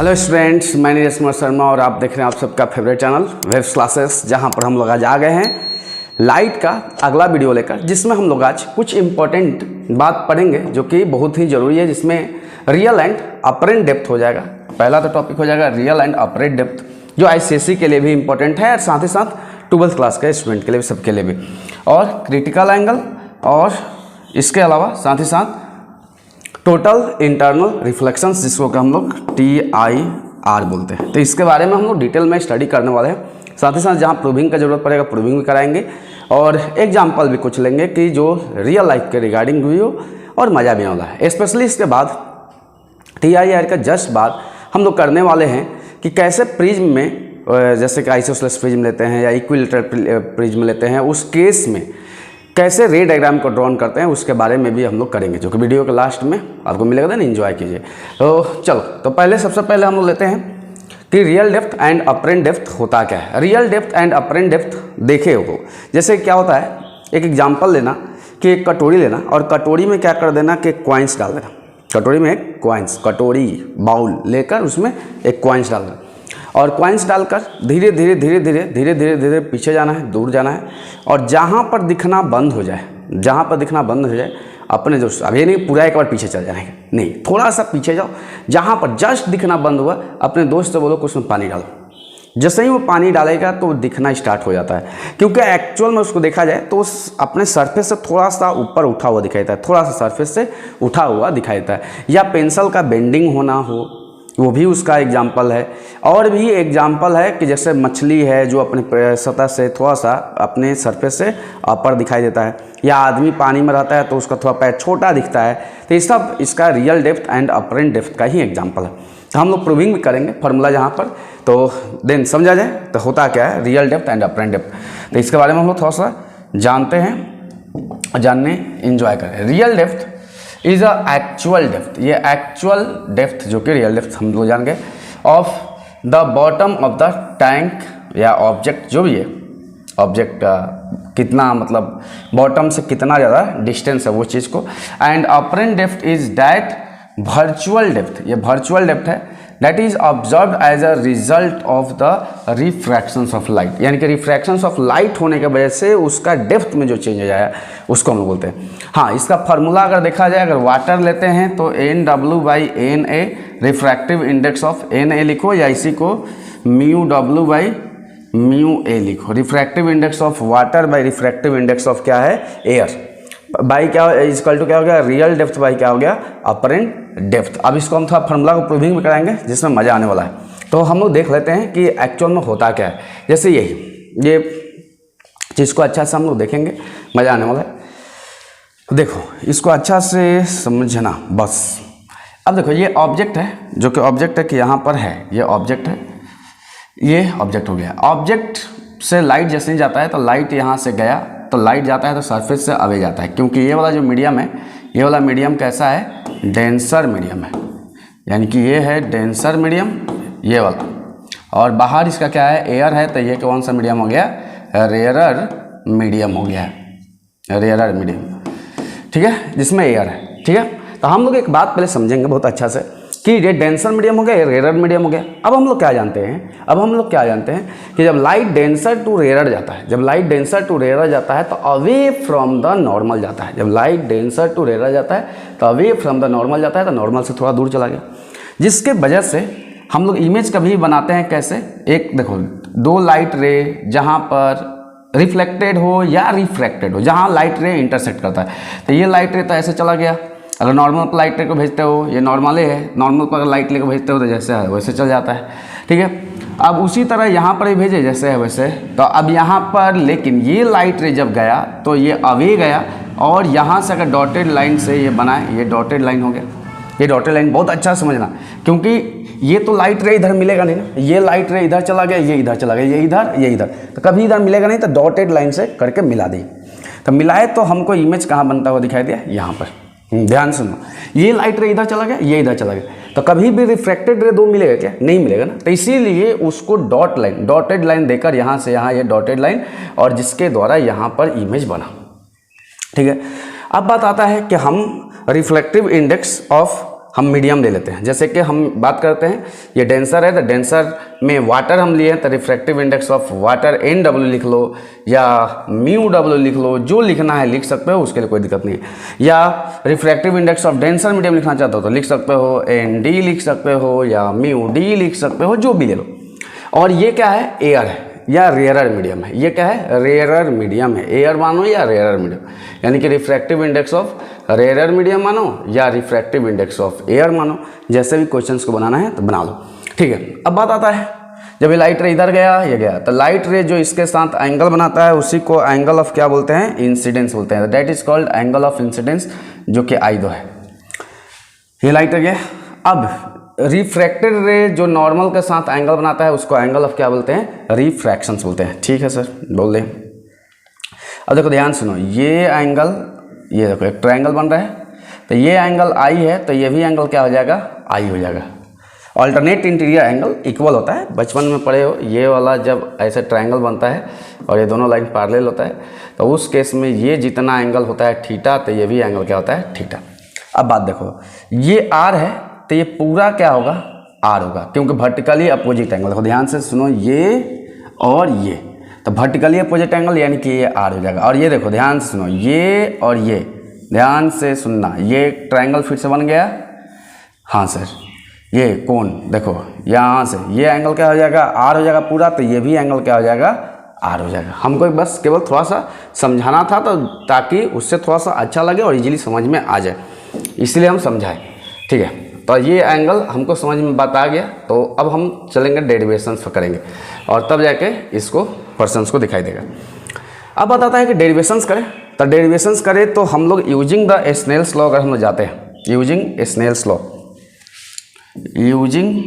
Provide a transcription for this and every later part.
Hello students, मैं नीरज कुमार शर्मा और आप देख रहे हैं आप सबका फेवरेट चैनल वेव्स क्लासेस, जहां पर हम लोग आज आ गए हैं लाइट का अगला वीडियो लेकर, जिसमें हम लोग आज कुछ इंपॉर्टेंट बात पढ़ेंगे जो कि बहुत ही ज़रूरी है, जिसमें रियल एंड अपरेंट डेप्थ हो जाएगा। पहला तो टॉपिक हो जाएगा रियल एंड अपरेंट डेप्थ, जो ICSE के लिए भी इंपॉर्टेंट है और साथ ही साथ 12th क्लास के स्टूडेंट के लिए भी, सबके लिए भी, और क्रिटिकल एंगल, और इसके अलावा साथ ही साथ टोटल इंटरनल रिफ्लेक्शंस, जिसको कि हम लोग TIR बोलते हैं। तो इसके बारे में हम लोग डिटेल में स्टडी करने वाले हैं। साथ ही साथ जहाँ प्रूविंग का जरूरत पड़ेगा प्रूविंग भी कराएंगे, और एग्जाम्पल भी कुछ लेंगे कि जो रियल लाइफ के रिगार्डिंग हुई हो और मज़ा भी वाला है। स्पेशली इसके बाद TIR का जस्ट बाद हम लोग करने वाले हैं कि कैसे प्रिज्म में, जैसे कि आइसोसेलेस प्रिज्म लेते हैं या इक्विलैटरल प्रिज्म लेते हैं, उस केस में कैसे रे डायग्राम को ड्रॉन करते हैं, उसके बारे में भी हम लोग करेंगे, जो कि वीडियो के लास्ट में आपको मिलेगा। ना एंजॉय कीजिए। तो चलो, तो पहले सबसे पहले हम लोग लेते हैं कि real depth and apparent depth होता क्या है। Real depth and apparent depth देखे हो, जैसे क्या होता है, एक एग्जाम्पल लेना कि एक कटोरी लेना और कटोरी में क्या कर देना कि कॉइन्स डाल देना। कटोरी में एक कॉइन्स, कटोरी बाउल लेकर उसमें एक कॉइन्स डाल देना, और कॉइन्स डालकर धीरे धीरे धीरे धीरे धीरे धीरे धीरे पीछे जाना है, दूर जाना है, और जहाँ पर दिखना बंद हो जाए, जहाँ पर दिखना बंद हो जाए अपने दोस्त, अब ये नहीं पूरा एक बार पीछे चल जाने का, नहीं, थोड़ा सा पीछे जाओ, जहाँ पर जस्ट दिखना बंद हुआ अपने दोस्त से बोलो कि उसमें पानी डालो। जैसे ही वो पानी डालेगा तो दिखना स्टार्ट हो जाता है, क्योंकि एक्चुअल में उसको देखा जाए तो अपने सरफेस से थोड़ा सा ऊपर उठा हुआ दिखाई देता है, थोड़ा सा सरफेस से उठा हुआ दिखाई देता है, या पेंसिल का बेंडिंग होना हो, वो भी उसका एग्जाम्पल है। और भी एग्जाम्पल है कि जैसे मछली है जो अपने सतह से थोड़ा सा अपने सरफेस से अपर दिखाई देता है, या आदमी पानी में रहता है तो उसका थोड़ा पैर छोटा दिखता है। तो ये सब इसका real depth and apparent depth का ही एग्जाम्पल है। तो हम लोग प्रूविंग भी करेंगे फार्मूला जहाँ पर, तो देन समझा जाए तो होता क्या है real depth and apparent depth. तो इसके बारे में हम लोग थोड़ा सा जानते हैं, जानने इंजॉय करें। Real depth is a actual depth, ये एक्चुअल डेप्थ जो कि रियल डेप्थ हम लोग जान गए, of the bottom of the tank या ऑब्जेक्ट, जो भी है ऑब्जेक्ट का कितना, मतलब बॉटम से कितना ज़्यादा डिस्टेंस है वो चीज़ को। And apparent depth is that virtual depth, ये वर्चुअल डेप्थ है, that is observed as a result of the refractions of light, यानी कि रिफ्रैक्शंस ऑफ लाइट होने की वजह से उसका डेप्थ में जो चेंज हो जाए उसको हम लोग बोलते हैं। हाँ, इसका फार्मूला अगर देखा जाए, अगर वाटर लेते हैं तो NW/NA, refractive index of NA लिखो, या इसी को μW/μA लिखो। Refractive index of water by refractive index of क्या है, एयर, बाई क्या इक्वल टू क्या हो गया, रियल डेप्थ बाई क्या हो गया, अपरेंट डेप्थ। अब इसको हम थोड़ा फार्मूला को प्रूविंग भी कराएंगे, जिसमें मज़ा आने वाला है। तो हम लोग देख लेते हैं कि एक्चुअल में होता क्या है। जैसे ये चीज़ को अच्छा से हम लोग देखेंगे, मज़ा आने वाला है। तो देखो, इसको अच्छा से समझना बस। अब देखो, ये ऑब्जेक्ट है, जो कि ऑब्जेक्ट है कि यहाँ पर है, ये ऑब्जेक्ट है, ये ऑब्जेक्ट हो गया। ऑब्जेक्ट से लाइट जैसे ही जाता है तो लाइट यहाँ से गया तो लाइट जाता है तो सरफेस से अवे जाता है, क्योंकि ये वाला जो मीडियम है, ये वाला मीडियम कैसा है, डेंसर मीडियम है, यानी कि ये है डेंसर मीडियम, ये वाला, और बाहर इसका क्या है, एयर है, तो ये कौन सा मीडियम हो गया, रेयरर मीडियम हो गया है, रेयरर मीडियम, ठीक है, जिसमें एयर है। ठीक है, तो हम लोग एक बात पहले समझेंगे बहुत अच्छा से कि ये डेंसर मीडियम हो गया, रेयरर मीडियम हो गया। अब हम लोग क्या जानते हैं, कि जब लाइट डेंसर टू रेयरर जाता है, जब लाइट डेंसर टू रेयरर जाता है तो अवे फ्रॉम द नॉर्मल जाता है। जब लाइट डेंसर टू रेयरर जाता है तो अवे फ्रॉम द नॉर्मल जाता है, तो नॉर्मल से थोड़ा दूर चला गया, जिसके वजह से हम लोग इमेज कभी बनाते हैं कैसे, एक देखो, दो लाइट रे जहाँ पर रिफ्लेक्टेड हो या रिफ्रैक्टेड हो, जहाँ लाइट रे इंटरसेक्ट करता है, तो ये लाइट रे तो ऐसे चला गया। अगर नॉर्मल पर लाइट रे को भेजते हो, ये नॉर्मल है, नॉर्मल पर अगर लाइट रे को भेजते हो तो जैसे है वैसे चल जाता है। ठीक है, अब उसी तरह यहाँ पर ही भेजे जैसे है वैसे, तो अब यहाँ पर लेकिन ये लाइट रे जब गया तो ये अवे गया, और यहाँ से अगर डॉटेड लाइन से ये बनाए, ये डॉटेड लाइन हो गया। ये डॉटेड लाइन बहुत अच्छा समझना, क्योंकि ये तो लाइट रे इधर मिलेगा नहीं ना, ये लाइट रे इधर चला गया, ये इधर चला गया, ये इधर, तो कभी इधर मिलेगा नहीं, तो डॉटेड लाइन से करके मिला दी। तो मिलाए तो हमको इमेज कहाँ बनता हुआ दिखाई दिया, यहाँ पर। ध्यान सुनो, ये लाइट रे इधर चला गया, ये इधर चला गया, तो कभी भी रिफ्रैक्टेड रे दो मिलेगा क्या, नहीं मिलेगा ना। तो इसीलिए उसको डॉटेड लाइन देकर यहाँ से यहाँ ये डॉटेड लाइन, और जिसके द्वारा यहाँ पर इमेज बना। ठीक है, अब बात आता है कि हम रिफ्लेक्टिव इंडेक्स ऑफ हम मीडियम ले लेते हैं। जैसे कि हम बात करते हैं ये डेंसर है, तो डेंसर में वाटर हम लिए हैं, तो refractive index of water NW लिख लो या μW लिख लो, जो लिखना है लिख सकते हो, उसके लिए कोई दिक्कत नहीं है। या refractive index of denser medium लिखना चाहते हो तो लिख सकते हो, ND लिख सकते हो या μD लिख सकते हो, जो भी ले लो। और ये क्या है, एयर है या रेयरर मीडियम है। ये क्या है, रेयरर मीडियम है, एयर मानो या रेयरर मीडियम, यानी कि refractive index of rarer medium मानो या रिफ्रैक्टिव इंडेक्स ऑफ एयर मानो, जैसे भी क्वेश्चंस को बनाना है तो बना लो। ठीक है, अब बात आता है जब ये लाइट रे इधर गया, ये गया, तो लाइट रे जो इसके साथ एंगल बनाता है उसी को एंगल ऑफ क्या बोलते हैं, इंसिडेंस बोलते हैं। That is called angle of incidence, जो कि I2 है। ये लाइट रे गया। अब रिफ्रैक्टेड रे जो नॉर्मल के साथ एंगल बनाता है उसको एंगल ऑफ क्या बोलते हैं, रिफ्रैक्शंस बोलते हैं। ठीक है सर, बोल दें। अब देखो ध्यान सुनो, ये एंगल, ये देखो एक ट्रायंगल बन रहा है, तो ये एंगल I है, तो ये भी एंगल क्या हो जाएगा, I हो जाएगा। ऑल्टरनेट इंटीरियर एंगल इक्वल होता है, बचपन में पढ़े हो, ये वाला जब ऐसे ट्रायंगल बनता है और ये दोनों लाइन पैरेलल होता है, तो उस केस में ये जितना एंगल होता है थीटा, तो ये भी एंगल क्या होता है, थीटा। अब बात देखो, ये R है तो ये पूरा क्या होगा, R होगा, क्योंकि वर्टिकली अपोजिट एंगल। देखो ध्यान से सुनो, ये और ये, तो वर्टिकली अपोजिट एंगल यानी कि ये R हो जाएगा। और ये देखो ध्यान से सुनो, ये और ये, ध्यान से सुनना, ये ट्रायंगल फिर से बन गया। हाँ सर, ये कोण देखो, यहाँ से ये एंगल क्या हो जाएगा, R हो जाएगा पूरा, तो ये भी एंगल क्या हो जाएगा, R हो जाएगा। हमको बस केवल थोड़ा सा समझाना था, तो ताकि उससे थोड़ा सा अच्छा लगे और इजीली समझ में आ जाए, इसलिए हम समझाएं। ठीक है, तो ये एंगल हमको समझ में बात आ गया, तो अब हम चलेंगे डेरिवेशंस पर करेंगे, और तब जाके इसको पर्सन्स को दिखाई देगा। अब बताता है कि डेरिवेशंस करें, तो डेरिवेशंस करें तो हम लोग यूजिंग द स्नेल्स लॉ अगर हम लोग जाते हैं, using Snell's law, using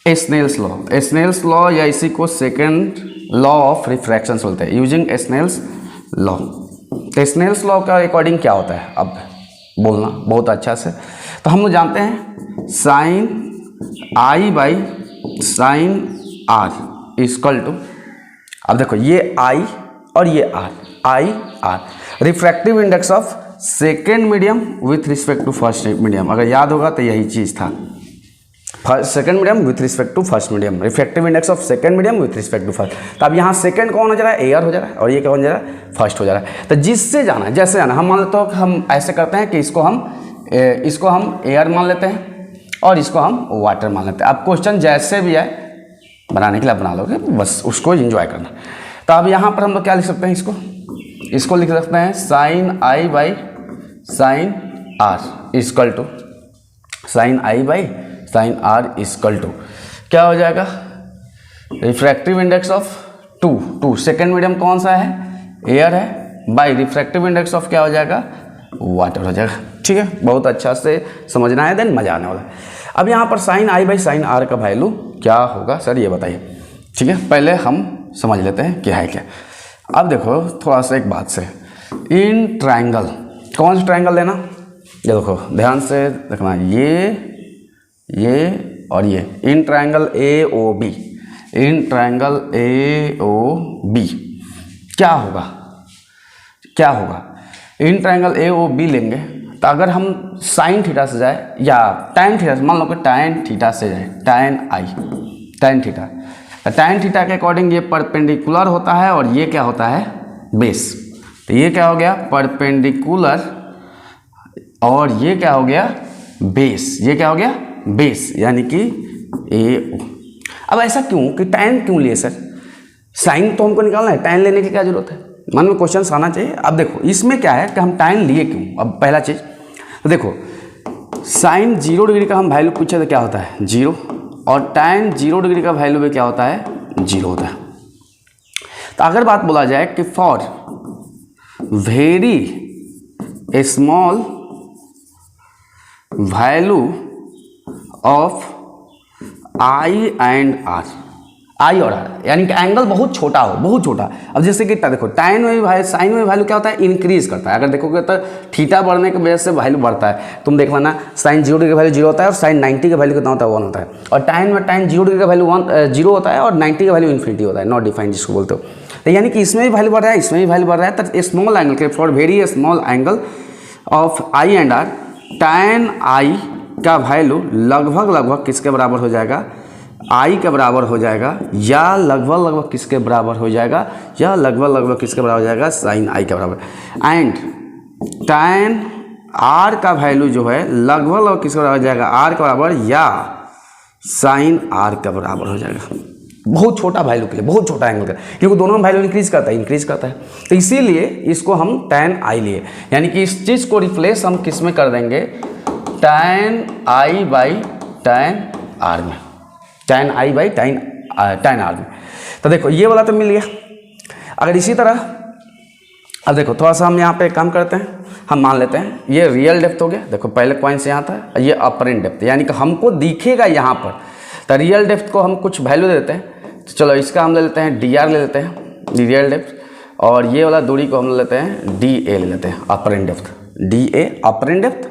Snell's law या इसी को सेकेंड लॉ ऑफ रिफ्रैक्शन बोलते हैं, यूजिंग स्नेल्स लॉ। तो स्नेल्स लॉ का अकॉर्डिंग क्या होता है, अब बोलना बहुत अच्छा से। तो हम लोग जानते हैं sine I by sine R equal to, अब देखो ये I और ये R, I R, refractive index of second medium with respect to first medium. अगर याद होगा तो यही चीज़ था, second medium with respect to first medium, refractive index of second medium with respect to first. तो अब यहाँ सेकेंड कौन हो जा रहा है, एयर हो जा रहा है, और ये कौन हो जा रहा है, फर्स्ट हो जा रहा है। तो जिससे जाना है, जैसे जाना, हम मान लेते हो कि हम ऐसे करते हैं कि इसको हम एयर मान लेते हैं और इसको हम वाटर मान लेते हैं। अब क्वेश्चन जैसे भी आए बनाने के लिए बना लोगे, बस उसको एंजॉय करना। तो अब यहाँ पर हम लोग क्या लिख सकते हैं, इसको लिख सकते हैं sine I by sine R equal to, sine I by sine R equal to क्या हो जाएगा, refractive index of two second medium कौन सा है, एयर है, बाई रिफ्रैक्टिव इंडेक्स ऑफ क्या हो जाएगा, वाटर हो जाएगा। ठीक है, बहुत अच्छा से समझना है, देन मजा आने वाला है। अब यहाँ पर sine I by sine R का वैल्यू क्या होगा सर, ये बताइए। ठीक है, पहले हम समझ लेते हैं क्या है क्या। अब देखो थोड़ा सा एक बात से, इन ट्रायंगल, कौन सा ट्रायंगल लेना, ये देखो ध्यान से देखना, ये और ये, in triangle AOB, in triangle AOB क्या होगा, इन ट्रायंगल AOB लेंगे तो अगर हम साइन थीटा से जाए या टैन थीटा से, मान लो कि टैन थीटा से जाए, टैन थीटा, टैन थीटा के अकॉर्डिंग ये परपेंडिकुलर होता है और ये क्या होता है, बेस। तो ये क्या हो गया, परपेंडिकुलर, और ये क्या हो गया, बेस। ये क्या हो गया, बेस, यानी कि AO। अब ऐसा क्यों कि टैन क्यों लिए सर, साइन तो हमको निकालना है, टैन लेने की क्या जरूरत है, मन में क्वेश्चन आना चाहिए। अब देखो इसमें क्या है कि हम टैन लिए क्यों। अब पहला चीज़ तो देखो, साइन 0 डिग्री का हम वैल्यू पूछे तो क्या होता है 0, और टैन 0 डिग्री का वैल्यू भी क्या होता है 0 होता है। तो अगर बात बोला जाए कि for very small value of I and R, I और R, यानी कि एंगल बहुत छोटा हो, बहुत छोटा। अब जैसे कि देखो टैन में भी साइन में वैल्यू क्या होता है, इंक्रीज करता है। अगर देखोगे तो थीटा बढ़ने की वजह से वैल्यू बढ़ता है। तुम देख लेना, साइन 0 डिग्री का वैल्यू 0 होता है और साइन 90 का वैल्यू कितना होता है 1 होता है। और टैन में टैन 0 डिग्री का वैल्यू 0 होता है और 90 का वैल्यू इन्फिनिटी होता है, नॉट डिफाइंड जिसको बोलते हो। तो यानी कि इसमें भी वैल्यू बढ़ रहा है, इसमें भी वैल्यू बढ़ रहा है। तो स्मॉल एंगल के for very small angle of I and R tan आई का वैल्यू लगभग किसके बराबर हो जाएगा, आई के बराबर हो जाएगा, या लगभग किसके बराबर हो जाएगा, या लगभग किसके बराबर हो जाएगा, साइन आई के बराबर। एंड tan आर का वैल्यू जो है लगभग किसके बराबर हो जाएगा, आर के बराबर या साइन आर के बराबर हो जाएगा। बहुत छोटा वैल्यू के लिए, बहुत छोटा एंगल का, क्योंकि दोनों में वैल्यू इंक्रीज करता है। तो इसीलिए इसको हम tan आई लिए, यानी कि इस चीज़ को रिप्लेस हम किस में कर देंगे, tan I by tan R में, tan I by tan R में। तो देखो ये वाला तो मिल गया। अगर इसी तरह अब देखो थोड़ा सा हम यहाँ पे काम करते हैं, हम मान लेते हैं ये रियल डेप्थ हो गया। देखो पहले पॉइंट से यहाँ था, ये अपरेंट डेप्थ, यानी कि हमको दिखेगा यहाँ पर। तो रियल डेप्थ को हम कुछ वैल्यू दे देते हैं। तो चलो इसका हम ले लेते हैं dr ले लेते हैं, रियल डेप्थ, और ये वाला दूरी को हम ले लेते हैं dA ले लेते हैं, apparent depth, dA apparent depth,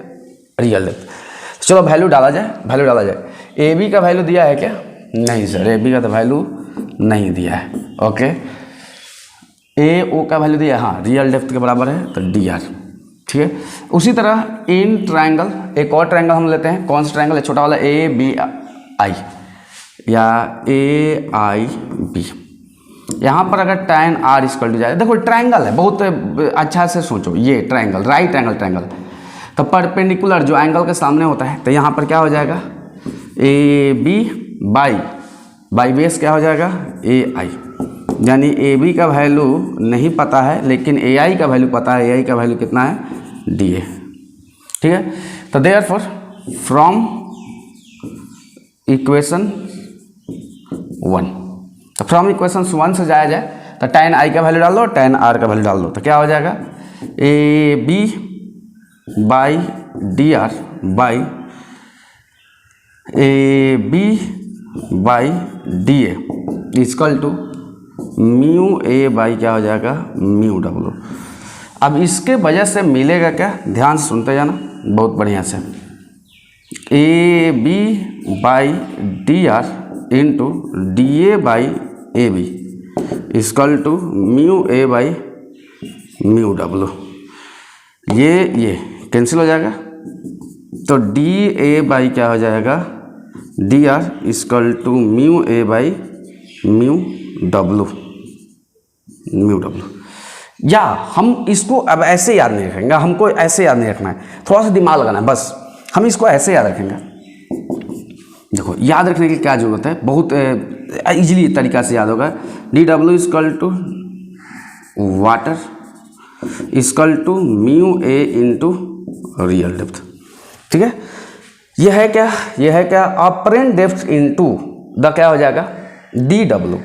real depth. चलो वैल्यू डाला जाए। AB का वैल्यू दिया है क्या, नहीं सर, AB का तो वैल्यू नहीं दिया है। ओके, AO का वैल्यू दिया है, हाँ रियल डेप्थ के बराबर है, तो dr, ठीक है। उसी तरह इन ट्रायंगल, एक और ट्रायंगल हम लेते हैं, कौन सा ट्रायंगल है, छोटा वाला ABI या AIB। यहाँ पर अगर tan r इक्वल टू जाए, देखो ट्रायंगल है, बहुत अच्छा से सोचो, ये ट्रायंगल राइट एंगल ट्रायंगल, तो परपेंडिकुलर जो एंगल के सामने होता है, तो यहाँ पर क्या हो जाएगा, AB बाई बेस क्या हो जाएगा, AI, यानी AB का वैल्यू नहीं पता है, लेकिन AI का वैल्यू पता है। AI का वैल्यू कितना है, DA, ठीक है। तो देयरफॉर फ्रॉम इक्वेशन 1, तो फ्रॉम इक्वेशन 1 से जाया जाए तो tan आई का वैल्यू डाल दो, tan r का वैल्यू डाल दो, तो क्या हो जाएगा, AB by dr by AB बाई DA equal to mu A by क्या हो जाएगा, म्यू W। अब इसके वजह से मिलेगा क्या, ध्यान से सुनते जाना बहुत बढ़िया से, AB by dr into DA by AB equal to mu A by mu W। ये कैंसिल हो जाएगा, तो DA बाई क्या हो जाएगा, dr equal to mu A by mu W। या हम इसको अब ऐसे याद नहीं रखेंगे, हमको ऐसे याद नहीं रखना है, थोड़ा सा दिमाग लगाना है बस, हम इसको ऐसे याद रखेंगे। देखो याद रखने की क्या जरूरत है, बहुत इजीली तरीका से याद होगा, DW equal to water equal to mu A into real depth, ठीक है। यह है क्या अपरेंट डेप्थ इंटू द क्या हो जाएगा, DW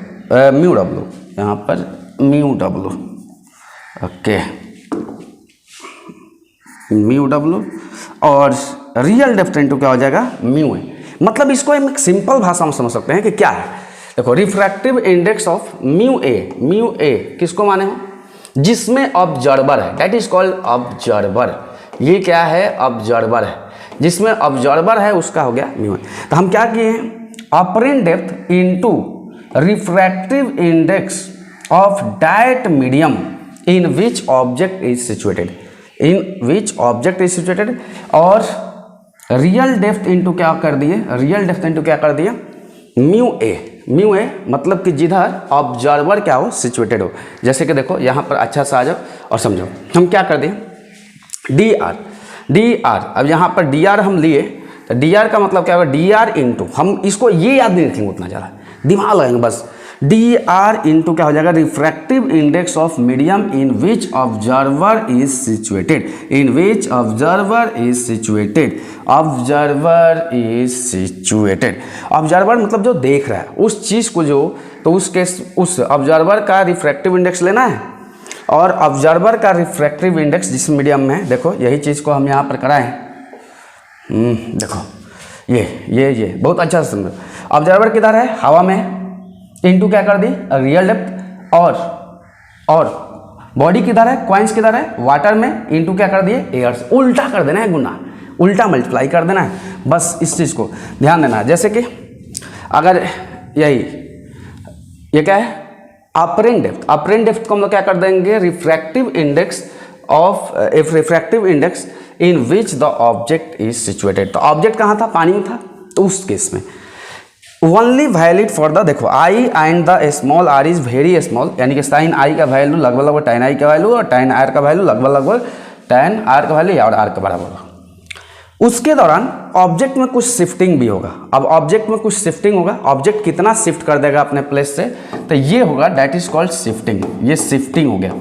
म्यू W, यहाँ पर mu W, okay mu W, और रियल डेप्थ इंटू क्या हो जाएगा, म्यू A। मतलब इसको हम एक सिंपल भाषा में समझ सकते हैं कि क्या है। देखो refractive index of mu A किसको माने हो, जिसमें ऑब्जर्वर है, दैट इज कॉल्ड ऑब्जर्वर। ये क्या है, ऑब्जर्वर है, जिसमें ऑब्जर्वर है उसका हो गया म्यू A। तो हम क्या किए हैं, apparent depth into refractive index of that medium in which object is situated, और रियल डेप्थ इंटू क्या कर दिए, म्यू ए मतलब कि जिधर ऑब्जर्वर क्या हो, सिचुएटेड हो। जैसे कि देखो यहाँ पर अच्छा सा आ जाओ और समझो, हम क्या कर दिए, डी आर, अब यहाँ पर डी आर हम लिए, तो डी आर का मतलब क्या होगा, डी आर इंटू, हम इसको ये याद नहीं रखेंगे उतना ज़्यादा, दिमाग लगाएंगे बस, डी आर इंटू क्या हो जाएगा, refractive index of medium in which observer is situated, observer मतलब जो देख रहा है उस चीज़ को, जो तो उस ऑब्जर्वर का रिफ्रैक्टिव इंडेक्स लेना है, और ऑब्जर्वर का रिफ्रैक्टिव इंडेक्स जिस मीडियम में, देखो यही चीज़ को हम यहाँ पर कराएं, देखो ये बहुत अच्छा से समझो, ऑब्जर्वर किधर है, हवा में, इनटू क्या कर दी, रियल डेप्थ, और बॉडी किधर है, कॉइन्स किधर है, वाटर में, इनटू क्या कर दिए, एयर से। उल्टा कर देना है, गुना उल्टा मल्टीप्लाई कर देना है, बस इस चीज़ को ध्यान देना है। जैसे कि अगर ये क्या है, अपरेंट डेप्थ को हम लोग क्या कर देंगे, refractive index in which the object is situated. तो ऑब्जेक्ट कहाँ था, पानी में था, तो उस केस में ओनली वैलिड फॉर द, देखो I and the small R is very small, यानी कि साइन आई का वैल्यू लगभग tan आई का वैल्यू और tan आर का वैल्यू लगभग tan आर का वैल्यू और आर के बराबर होगा। उसके दौरान ऑब्जेक्ट में कुछ शिफ्टिंग भी होगा। अब ऑब्जेक्ट में कुछ शिफ्टिंग होगा, ऑब्जेक्ट कितना शिफ्ट कर देगा अपने प्लेस से, तो ये होगा दैट इज कॉल्ड शिफ्टिंग। ये शिफ्टिंग हो गया,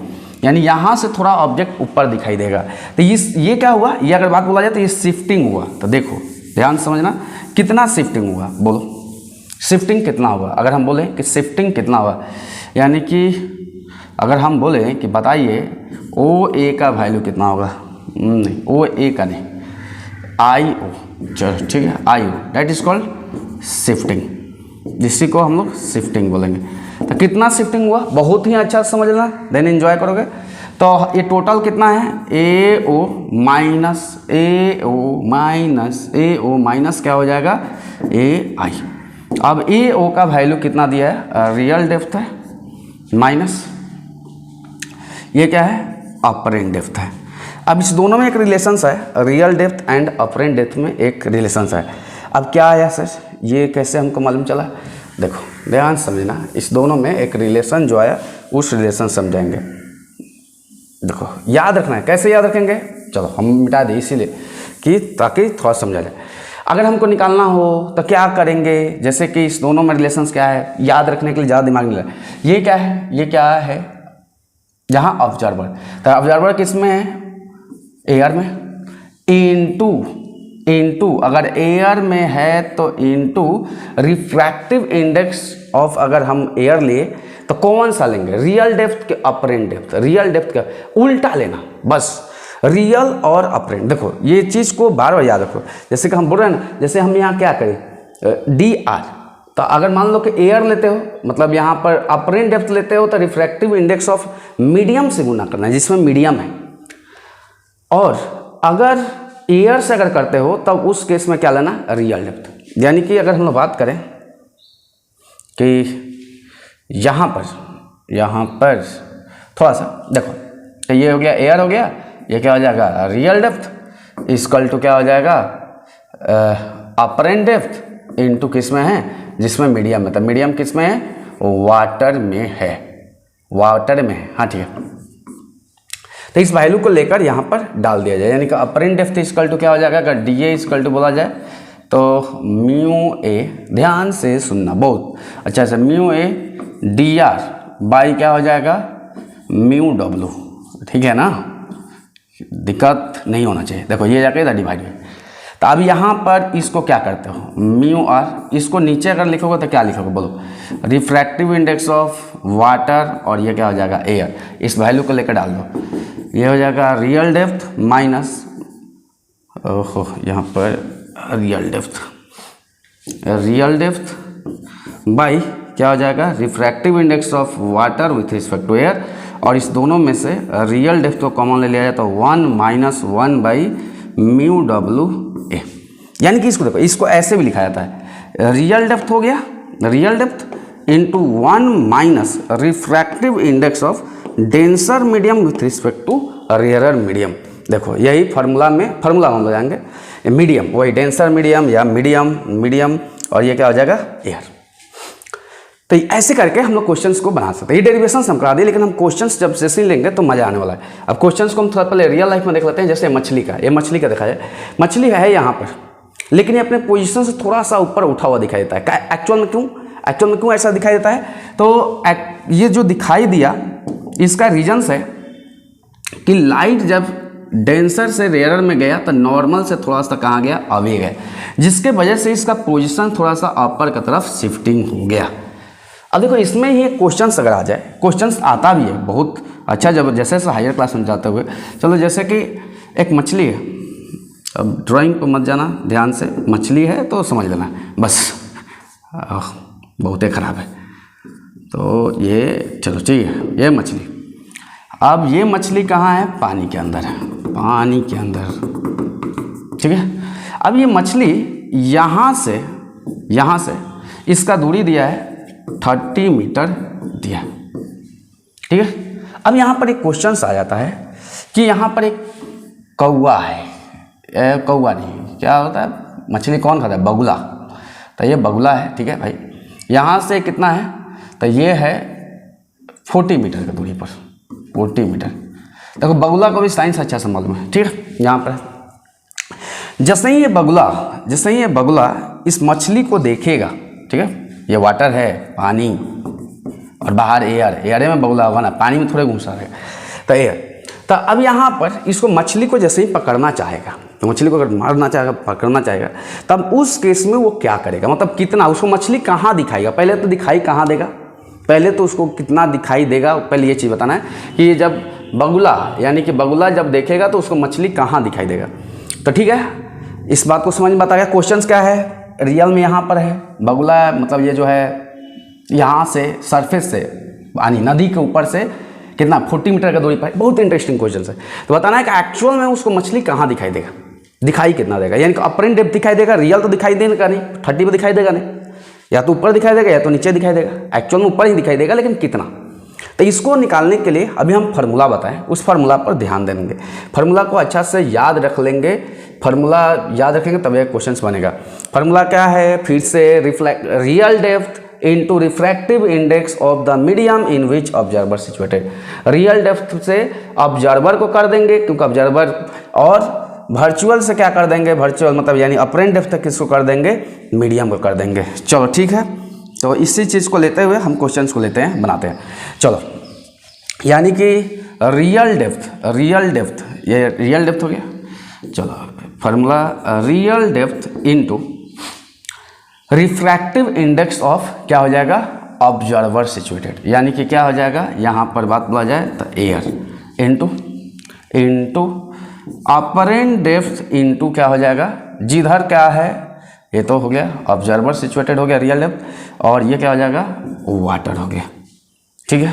यानी यहाँ से थोड़ा ऑब्जेक्ट ऊपर दिखाई देगा, तो ये क्या हुआ, ये अगर बात बोला जाए तो ये शिफ्टिंग हुआ। तो देखो ध्यान समझना, कितना शिफ्टिंग हुआ, बोलो शिफ्टिंग कितना होगा। अगर हम बोलें कि शिफ्टिंग कितना हुआ, यानी कि अगर हम बोलें कि बताइए ओ ए का वैल्यू कितना होगा, नहीं ओ ए का नहीं, आई ओ, चलो ठीक है, आई ओ, दैट इज कॉल्ड शिफ्टिंग, जिसको को हम लोग शिफ्टिंग बोलेंगे। तो कितना शिफ्टिंग हुआ, बहुत ही अच्छा समझना, देन एंजॉय करोगे। तो ये टोटल कितना है, ए ओ माइनस क्या हो जाएगा, ए आई। अब ए ओ का वैल्यू कितना दिया है, रियल डेप्थ है, माइनस ये क्या है, अपरेंट डेप्थ है। अब इस दोनों में एक रिलेशंस है, real depth and apparent depth में एक रिलेशंस है। अब क्या आया सर, ये कैसे हमको मालूम चला, देखो ध्यान समझना, इस दोनों में एक रिलेशन जो आया उस रिलेशन समझाएंगे। देखो याद रखना है, कैसे याद रखेंगे, चलो हम मिटा दें इसीलिए कि ताकि थोड़ा समझा जाए। अगर हमको निकालना हो तो क्या करेंगे, जैसे कि इस दोनों में रिलेशंस क्या है, याद रखने के लिए ज़्यादा दिमाग नहीं लगा। ये क्या है, ये क्या है, जहाँ ऑब्जर्वर, तो ऑब्जर्वर किस में है, एयर में, इनटू अगर एयर में है तो इनटू रिफ्रैक्टिव इंडेक्स ऑफ, अगर हम एयर लिए तो कौन सा लेंगे, रियल डेप्थ के अपरेंट डेप्थ, रियल डेप्थ का उल्टा लेना, बस रियल और अपरेंट। देखो ये चीज़ को बार बार याद रखो, जैसे कि हम बोल रहे हैं ना, जैसे हम यहाँ क्या करें, डी आर, तो अगर मान लो कि एयर लेते हो, मतलब यहाँ पर अपरेंट डेप्थ लेते हो, तो रिफ्रैक्टिव इंडेक्स ऑफ मीडियम से गुना करना है, जिसमें मीडियम है। और अगर एयर से अगर करते हो तब उस केस में क्या लेना, रियल डेप्थ। यानी कि अगर हम लोग बात करें कि यहाँ पर थोड़ा सा देखो, तो ये हो गया एयर हो गया, ये क्या हो जाएगा, रियल डेप्थ इक्वल टू क्या हो जाएगा, अपरेंट डेप्थ इनटू किस में है, जिसमें मीडियम है। तो मीडियम किस में है, वाटर में है, वाटर में है, हाँ ठीक है। तो इस वैल्यू को लेकर यहाँ पर डाल दिया जाए, यानी कि अपरेंट डेप्थ इक्वल टू क्या हो जाएगा, अगर डी ए इक्वल टू बोला जाए तो म्यू ए, ध्यान से सुनना बहुत अच्छा से, mu A D R by क्या हो जाएगा, म्यू डब्लू, ठीक है ना, दिक्कत नहीं होना चाहिए। देखो ये जाके इधर डिवाइड है, तो अब यहाँ पर इसको क्या करते हो, म्यू आर, इसको नीचे अगर लिखोगे तो क्या लिखोगे, बोलो रिफ्रैक्टिव इंडेक्स ऑफ वाटर, और ये क्या हो जाएगा, एयर। इस वैल्यू को लेकर डाल दो, ये हो जाएगा रियल डेप्थ माइनस, ओहो यहाँ पर रियल डेप्थ बाई क्या हो जाएगा, refractive index of water with respect to air, और इस दोनों में से रियल डेप्थ को कॉमन ले लिया जाए तो 1 - 1 बाई म्यू डब्लू ए। यानी कि इसको देखो, इसको ऐसे भी लिखा जाता है, रियल डेप्थ हो गया, real depth into 1 minus refractive index of denser medium with respect to rarer medium. देखो यही फार्मूला हम लोग जाएंगे, मीडियम वही डेंसर मीडियम या मीडियम और ये क्या हो जाएगा, एयर। तो ऐसे करके हम लोग क्वेश्चंस को बना सकते हैं। ये डेरिवेशंस हम करा दिए, लेकिन हम क्वेश्चंस जब जैसे लेंगे तो मजा आने वाला है। अब क्वेश्चंस को हम थोड़ा पहले रियल लाइफ में देख लेते हैं। जैसे मछली का, ये मछली का देखा जाए, मछली है यहाँ पर, लेकिन ये अपने पोजीशन से थोड़ा सा ऊपर उठा हुआ दिखाई देता है। एक्चुअल में क्यों ऐसा दिखाई देता है, तो ये जो दिखाई दिया इसका रीजन्स है कि लाइट जब डेंसर से रेयरर में गया तो नॉर्मल से थोड़ा सा कहाँ गया, अवे गया, जिसके वजह से इसका पोजीशन थोड़ा सा अपर की तरफ शिफ्टिंग हो गया। अब देखो इसमें ही क्वेश्चंस अगर आ जाए, क्वेश्चंस आता भी है बहुत अच्छा, जब जैसे हायर क्लास में जाते हुए। चलो जैसे कि एक मछली है, अब ड्राइंग पे मत जाना ध्यान से, मछली है तो समझ लेना बस, बहुत ही ख़राब है। तो ये चलो ठीक है, ये मछली, अब ये मछली कहाँ है, पानी के अंदर है, पानी के अंदर, ठीक है। अब ये मछली यहाँ से इसका दूरी दिया है 30 मीटर दिया, ठीक है। अब यहाँ पर एक क्वेश्चन आ जाता है कि यहाँ पर एक कौवा है, कौवा नहीं, क्या होता है, मछली कौन खाता है, बगुला। तो ये बगुला है, ठीक है भाई। यहाँ से कितना है, तो ये है 40 मीटर की दूरी पर, 40 मीटर। देखो बगुला को भी साइंस अच्छा से मालूम है, ठीक है। यहाँ पर जैसे ही ये बगुला इस मछली को देखेगा, ठीक है, ये वाटर है, पानी, और बाहर एयर में बगुला होगा ना, पानी में थोड़े घुसा है, तो एयर। तो अब यहाँ पर इसको मछली को जैसे ही पकड़ना चाहेगा, तो मछली को अगर मारना चाहेगा, पकड़ना चाहेगा, तब उस केस में वो क्या करेगा, मतलब कितना उसको मछली कहाँ दिखाएगा, पहले तो दिखाई कहाँ देगा, पहले तो उसको कितना दिखाई देगा, पहले ये चीज़ बताना है कि जब बगुला यानी कि बगुला जब देखेगा तो उसको मछली कहाँ दिखाई देगा। तो ठीक है, इस बात को समझ में आता गया। क्वेश्चन क्या है, रियल में यहाँ पर है बगुला, मतलब ये जो है यहाँ से सरफेस से यानी नदी के ऊपर से कितना 40 मीटर का दूरी पर, बहुत इंटरेस्टिंग क्वेश्चन है। तो बताना है कि एक्चुअल में उसको मछली कहाँ दिखाई देगा, दिखाई कितना देगा, यानी कि अपरेंट डेप्थ दिखाई देगा, रियल तो दिखाई देगा नहीं, 30 पे दिखाई देगा नहीं, या तो ऊपर दिखाई देगा या तो नीचे दिखाई देगा, एक्चुअल में ऊपर ही दिखाई देगा, लेकिन कितना। तो इसको निकालने के लिए अभी हम फार्मूला बताएं, उस फार्मूला पर ध्यान देंगे, फार्मूला को अच्छा से याद रख लेंगे, फार्मूला याद रखेंगे तब एक क्वेश्चन बनेगा। फार्मूला क्या है, फिर से real depth into refractive index of the medium in which observer situated. Real depth से ऑब्जर्वर को कर देंगे, क्योंकि ऑब्जर्वर, और वर्चुअल से क्या कर देंगे, वर्चुअल मतलब यानी अपरेंट डेप्थ तक किसको कर देंगे, मीडियम को कर देंगे। चलो ठीक है, तो इसी चीज़ को लेते हुए हम क्वेश्चंस को लेते हैं, बनाते हैं। चलो, यानी कि रियल डेप्थ ये रियल डेप्थ हो गया। चलो formula real depth into refractive index of क्या हो जाएगा, ऑब्जर्वर सिचुएटेड, यानी कि क्या हो जाएगा, यहाँ पर बात बोला जाए तो air into apparent depth into क्या हो जाएगा, जिधर क्या है, ये तो हो गया ऑब्जर्वर सिचुएटेड हो गया रियल डेप्थ, और ये क्या हो जाएगा, वाटर हो गया, ठीक है।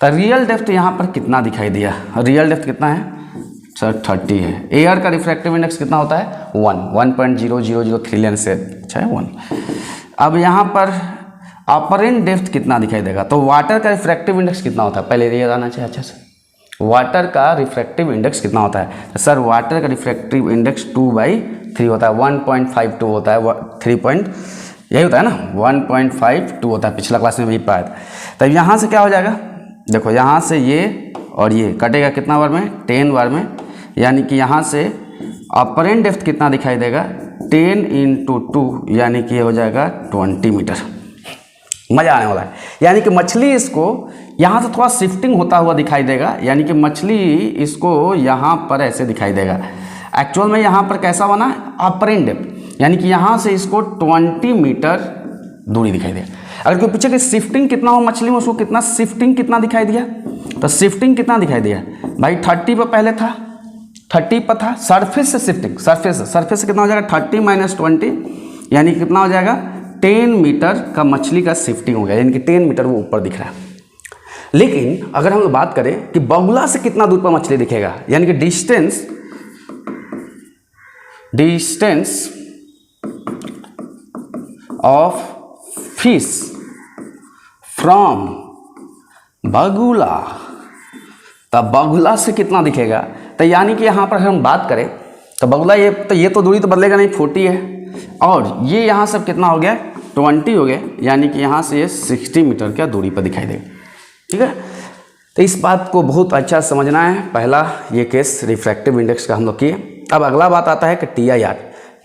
तो रियल डेप्थ यहाँ पर कितना दिखाई दिया, रियल डेप्थ कितना है सर 30 है। एयर का रिफ्रैक्टिव इंडेक्स कितना होता है 1.0003 लेंस से, अच्छा है 1। अब यहाँ पर अपरेंट डेप्थ कितना दिखाई देगा, तो वाटर का रिफ्रैक्टिव इंडेक्स कितना होता है, पहले ये आना चाहिए अच्छा से, वाटर का रिफ्रैक्टिव इंडेक्स कितना होता है, तो सर वाटर का रिफ्रैक्टिव इंडेक्स 2/3 होता है, 1.52 होता है, 3 यही होता है ना, 1.52 होता है, पिछला क्लास में भी पाया था। तब यहाँ से क्या हो जाएगा, देखो यहाँ से ये और ये कटेगा कितना बार में, 10 बार में, यानी कि यहाँ से अपरेंट डेप्थ कितना दिखाई देगा, 10 × 2 यानी कि ये हो जाएगा 20 मीटर। मज़ा आने वाला है, यानी कि मछली इसको यहाँ से थोड़ा शिफ्टिंग होता हुआ दिखाई देगा, यानी कि मछली इसको यहाँ पर ऐसे दिखाई देगा, एक्चुअल में यहाँ पर कैसा बना, अपरेंट डेप्थ, यानी कि यहाँ से इसको 20 मीटर दूरी दिखाई देगा। अगर कोई पूछे कि शिफ्टिंग कितना हो मछली में, उसको कितना शिफ्टिंग कितना दिखाई दिया, तो शिफ्टिंग कितना दिखाई दिया भाई, 30 पर पहले था, 30 पर था, सरफेस से शिफ्टिंग, सरफेस से कितना हो जाएगा 30 - 20 यानी कितना हो जाएगा 10 मीटर का मछली का शिफ्टिंग हो गया, यानी कि 10 मीटर वो ऊपर दिख रहा है। लेकिन अगर हम लोग बात करें कि बगुला से कितना दूर पर मछली दिखेगा, यानी कि डिस्टेंस ऑफ फिश फ्रॉम बगुला, तब बगुला से कितना दिखेगा, तो यानी कि यहाँ पर हम बात करें तो बगुला ये तो दूरी तो बदलेगा नहीं, 40 है, और ये यहाँ सब कितना हो गया 20 हो गया, यानी कि यहाँ से ये 60 मीटर का दूरी पर दिखाई देगा, ठीक है। तो इस बात को बहुत अच्छा समझना है। पहला ये केस रिफ्रैक्टिव इंडेक्स का हम लोग किए। अब अगला बात आता है कि TIR,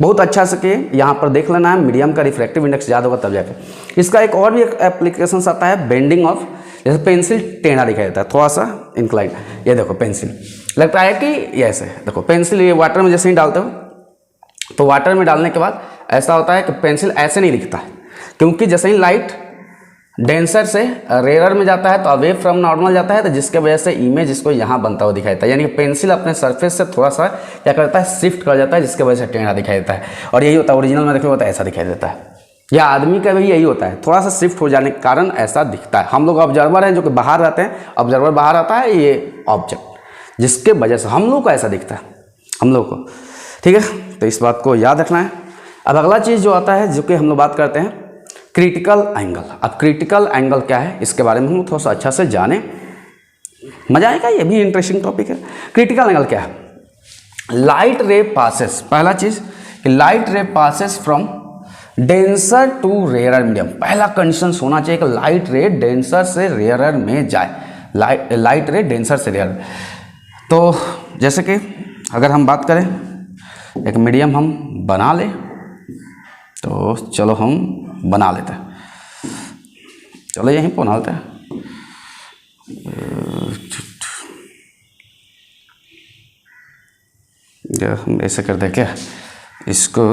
बहुत अच्छा से किए, यहाँ पर देख लेना है, मीडियम का रिफ्रैक्टिव इंडेक्स ज़्यादा होगा तब जाकर। इसका एक और भी एप्लीकेशन आता है, बेंडिंग ऑफ, जैसे पेंसिल टेढ़ा दिखाई देता है, थोड़ा सा इंक्लाइन, ये देखो पेंसिल लगता है कि ये ऐसे, देखो पेंसिल ये वाटर में जैसे ही डालते हो तो वाटर में डालने के बाद ऐसा होता है कि पेंसिल ऐसे नहीं दिखता है, क्योंकि जैसे ही लाइट डेंसर से रेयर में जाता है तो अवे फ्रॉम नॉर्मल जाता है, तो जिसके वजह से इमेज इसको यहाँ बनता हुआ दिखाई देता है, यानी कि पेंसिल अपने सरफेस से थोड़ा सा क्या करता है, शिफ्ट कर जाता है, जिसके वजह से टेढ़ा दिखाई देता है। और यही होता है ओरिजिनल में, देखो होता है ऐसा दिखाई देता है, या आदमी का भी यही होता है, थोड़ा सा शिफ्ट हो जाने के कारण ऐसा दिखता है। हम लोग ऑब्जर्वर हैं जो कि बाहर रहते हैं, ऑब्जर्वर बाहर आता है, ये ऑब्जेक्ट, जिसके वजह से हम लोग को ऐसा दिखता है, हम लोग को, ठीक है। तो इस बात को याद रखना है। अब अगला चीज़ जो आता है, जो कि हम लोग बात करते हैं क्रिटिकल एंगल। अब क्रिटिकल एंगल क्या है, इसके बारे में हम थोड़ा सा अच्छा से जाने, मजा आएगा, ये भी इंटरेस्टिंग टॉपिक है। क्रिटिकल एंगल क्या है, लाइट रे पासेस, पहला चीज कि light ray passes from denser to rarer medium. पहला कंडीशन होना चाहिए कि लाइट रे डेंसर से रेयरर में जाए, लाइट रे डेंसर से रेयरर। तो जैसे कि अगर हम बात करें एक मीडियम हम बना ले, तो चलो हम बना लेते हैं, चलो यहीं बना लेते हैं। हम ऐसे कर दें क्या, इसको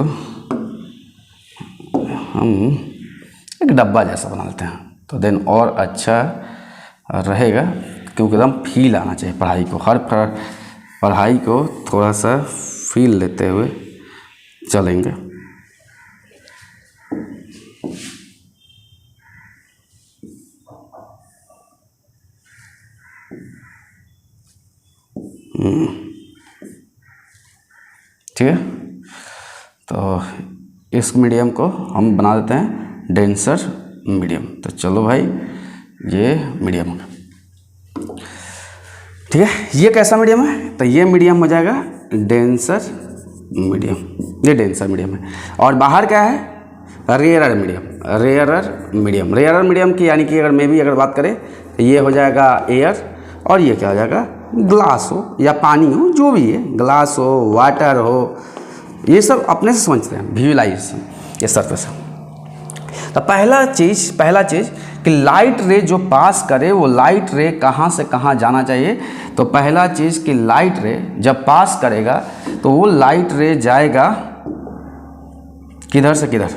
हम एक डब्बा जैसा बना लेते हैं, तो देन और अच्छा रहेगा, क्योंकि एकदम फील आना चाहिए पढ़ाई को, हर पढ़ाई को थोड़ा सा फील लेते हुए चलेंगे। ठीक है, तो इस मीडियम को हम बना देते हैं डेंसर मीडियम। तो चलो भाई ये मीडियम है, ठीक है। ये कैसा मीडियम है, तो ये मीडियम हो जाएगा डेंसर मीडियम, ये डेंसर मीडियम है। और बाहर क्या है, rarer medium, rarer medium. Rarer medium की यानी कि अगर मैं भी अगर बात करें तो ये हो जाएगा एयर, और ये क्या हो जाएगा, ग्लास हो या पानी हो, जो भी है, ग्लास हो, वाटर हो, ये सब अपने से समझते हैं, विजुअलाइजेशन ये सरफेस है। तो पहला चीज़ कि लाइट रे जो पास करे वो लाइट रे कहाँ से कहाँ जाना चाहिए। तो पहला चीज़ कि लाइट रे जब पास करेगा तो वो लाइट रे जाएगा किधर से किधर,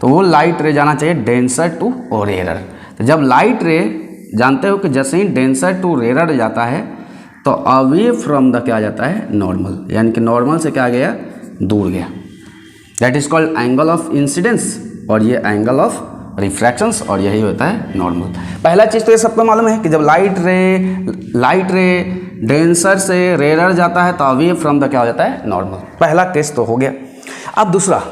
तो वो लाइट रे जाना चाहिए डेंसर टू रेयरर। तो जब लाइट रे जानते हो कि जैसे ही डेंसर टू रेयरर जाता है तो अवे फ्रॉम द क्या जाता है, नॉर्मल, यानी कि नॉर्मल से क्या गया, दूर गया। That is called angle of incidence, और ये एंगल ऑफ रिफ्रैक्शंस, और यही होता है नॉर्मल। पहला चीज़ तो ये सबको मालूम है कि जब लाइट रे डेंसर से रेयरर जाता है तो अवे फ्रॉम द क्या हो जाता है, नॉर्मल। पहला केस तो हो गया। अब दूसरा,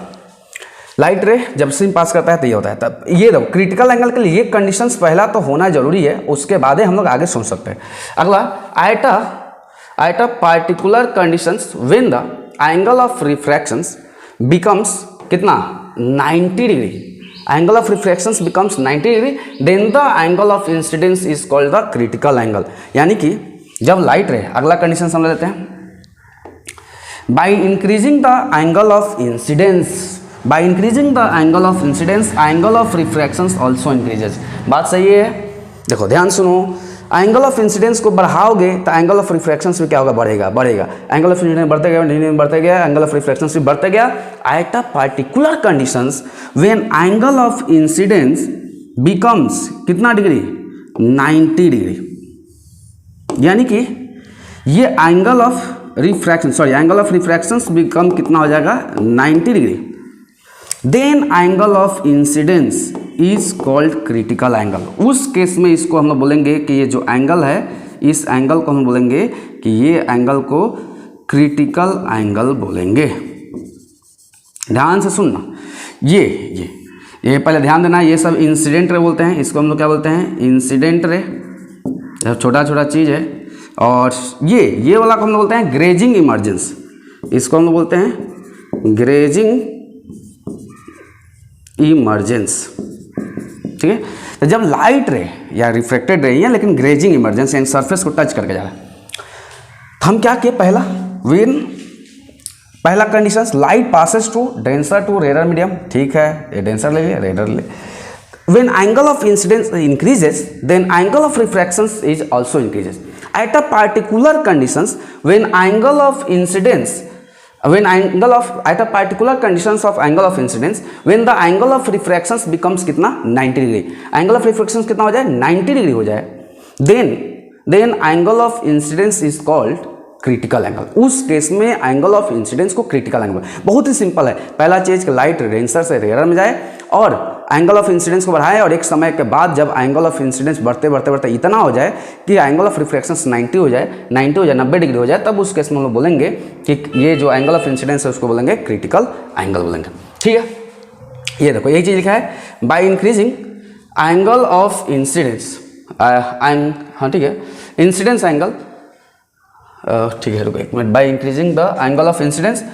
लाइट रे जब सिम पास करता है तो ये होता है। तब ये देखो क्रिटिकल एंगल के लिए ये कंडीशंस पहला तो होना जरूरी है, उसके बाद ही हम लोग आगे सुन सकते हैं। अगला, at a particular conditions when the angle of refractions becomes कितना, 90 degree, angle of refractions becomes 90 degree, then the angle of incidence is called the critical angle. यानी कि जब लाइट रे, अगला कंडीशन समझ लेते हैं, by increasing the angle of incidence, by increasing the angle of incidence angle of refractions also increases. बात सही है, देखो ध्यान सुनो, एंगल ऑफ इंसिडेंस को बढ़ाओगे तो एंगल ऑफ रिफ्रैक्शंस भी क्या होगा, बढ़ेगा। एंगल ऑफ इंसिडेंस बढ़ते गया, एंगल ऑफ रिफ्रैक्शंस भी बढ़ते गया। Eight a particular conditions when angle of incidence becomes कितना डिग्री, 90 डिग्री। यानी कि ये एंगल ऑफ रिफ्रैक्शंस बिकम कितना हो जाएगा, 90 degree. Then angle of incidence is called critical angle. उस केस में इसको हम लोग बोलेंगे कि ये जो एंगल है, इस एंगल को हम बोलेंगे कि ये एंगल को क्रिटिकल एंगल बोलेंगे। ध्यान से सुनना, ये पहले ध्यान देना, ये सब इंसिडेंट रे बोलते हैं, इसको हम लोग क्या बोलते हैं, इंसिडेंट रे, छोटा छोटा चीज़ है। और ये वाला को हम लोग बोलते हैं ग्रेजिंग इमर्जेंस, इसको हम लोग बोलते हैं ग्रेजिंग इमर्जेंस, ठीक है। तो जब लाइट रे या रिफ्लेक्टेड रे है लेकिन ग्रेजिंग इमर्जेंस यानी सरफेस को टच करके जा रहा है, तो हम क्या किए, पहला condition light passes to denser to rarer medium, ठीक है, ये डेंसर ले लिया, रेयरर ले। When angle of incidence increases, then angle of refractions is also increases. At a particular conditions, at a particular conditions of angle of incidence, when the angle of refractions becomes कितना 90 degree, angle of refractions कितना हो जाए 90 degree हो जाए, then angle of incidence is called critical angle. उस case में angle of incidence को critical angle, बहुत ही सिंपल है। पहला चीज कि लाइट डेंसर से रेयरर में जाए और एंगल ऑफ इंसिडेंस को बढ़ाए, और एक समय के बाद जब एंगल ऑफ इंसिडेंस बढ़ते इतना हो जाए कि एंगल ऑफ रिफ्लेक्शंस 90 हो जाए, 90 डिग्री हो जाए, तब उस केस में हम लोग बोलेंगे कि ये जो एंगल ऑफ इंसिडेंस है उसको बोलेंगे क्रिटिकल एंगल बोलेंगे, ठीक है। ये देखो यही चीज लिखा है, by increasing angle of incidence, हाँ ठीक है, इंसिडेंस एंगल ठीक है, रुको एक minute. By increasing the angle of incidence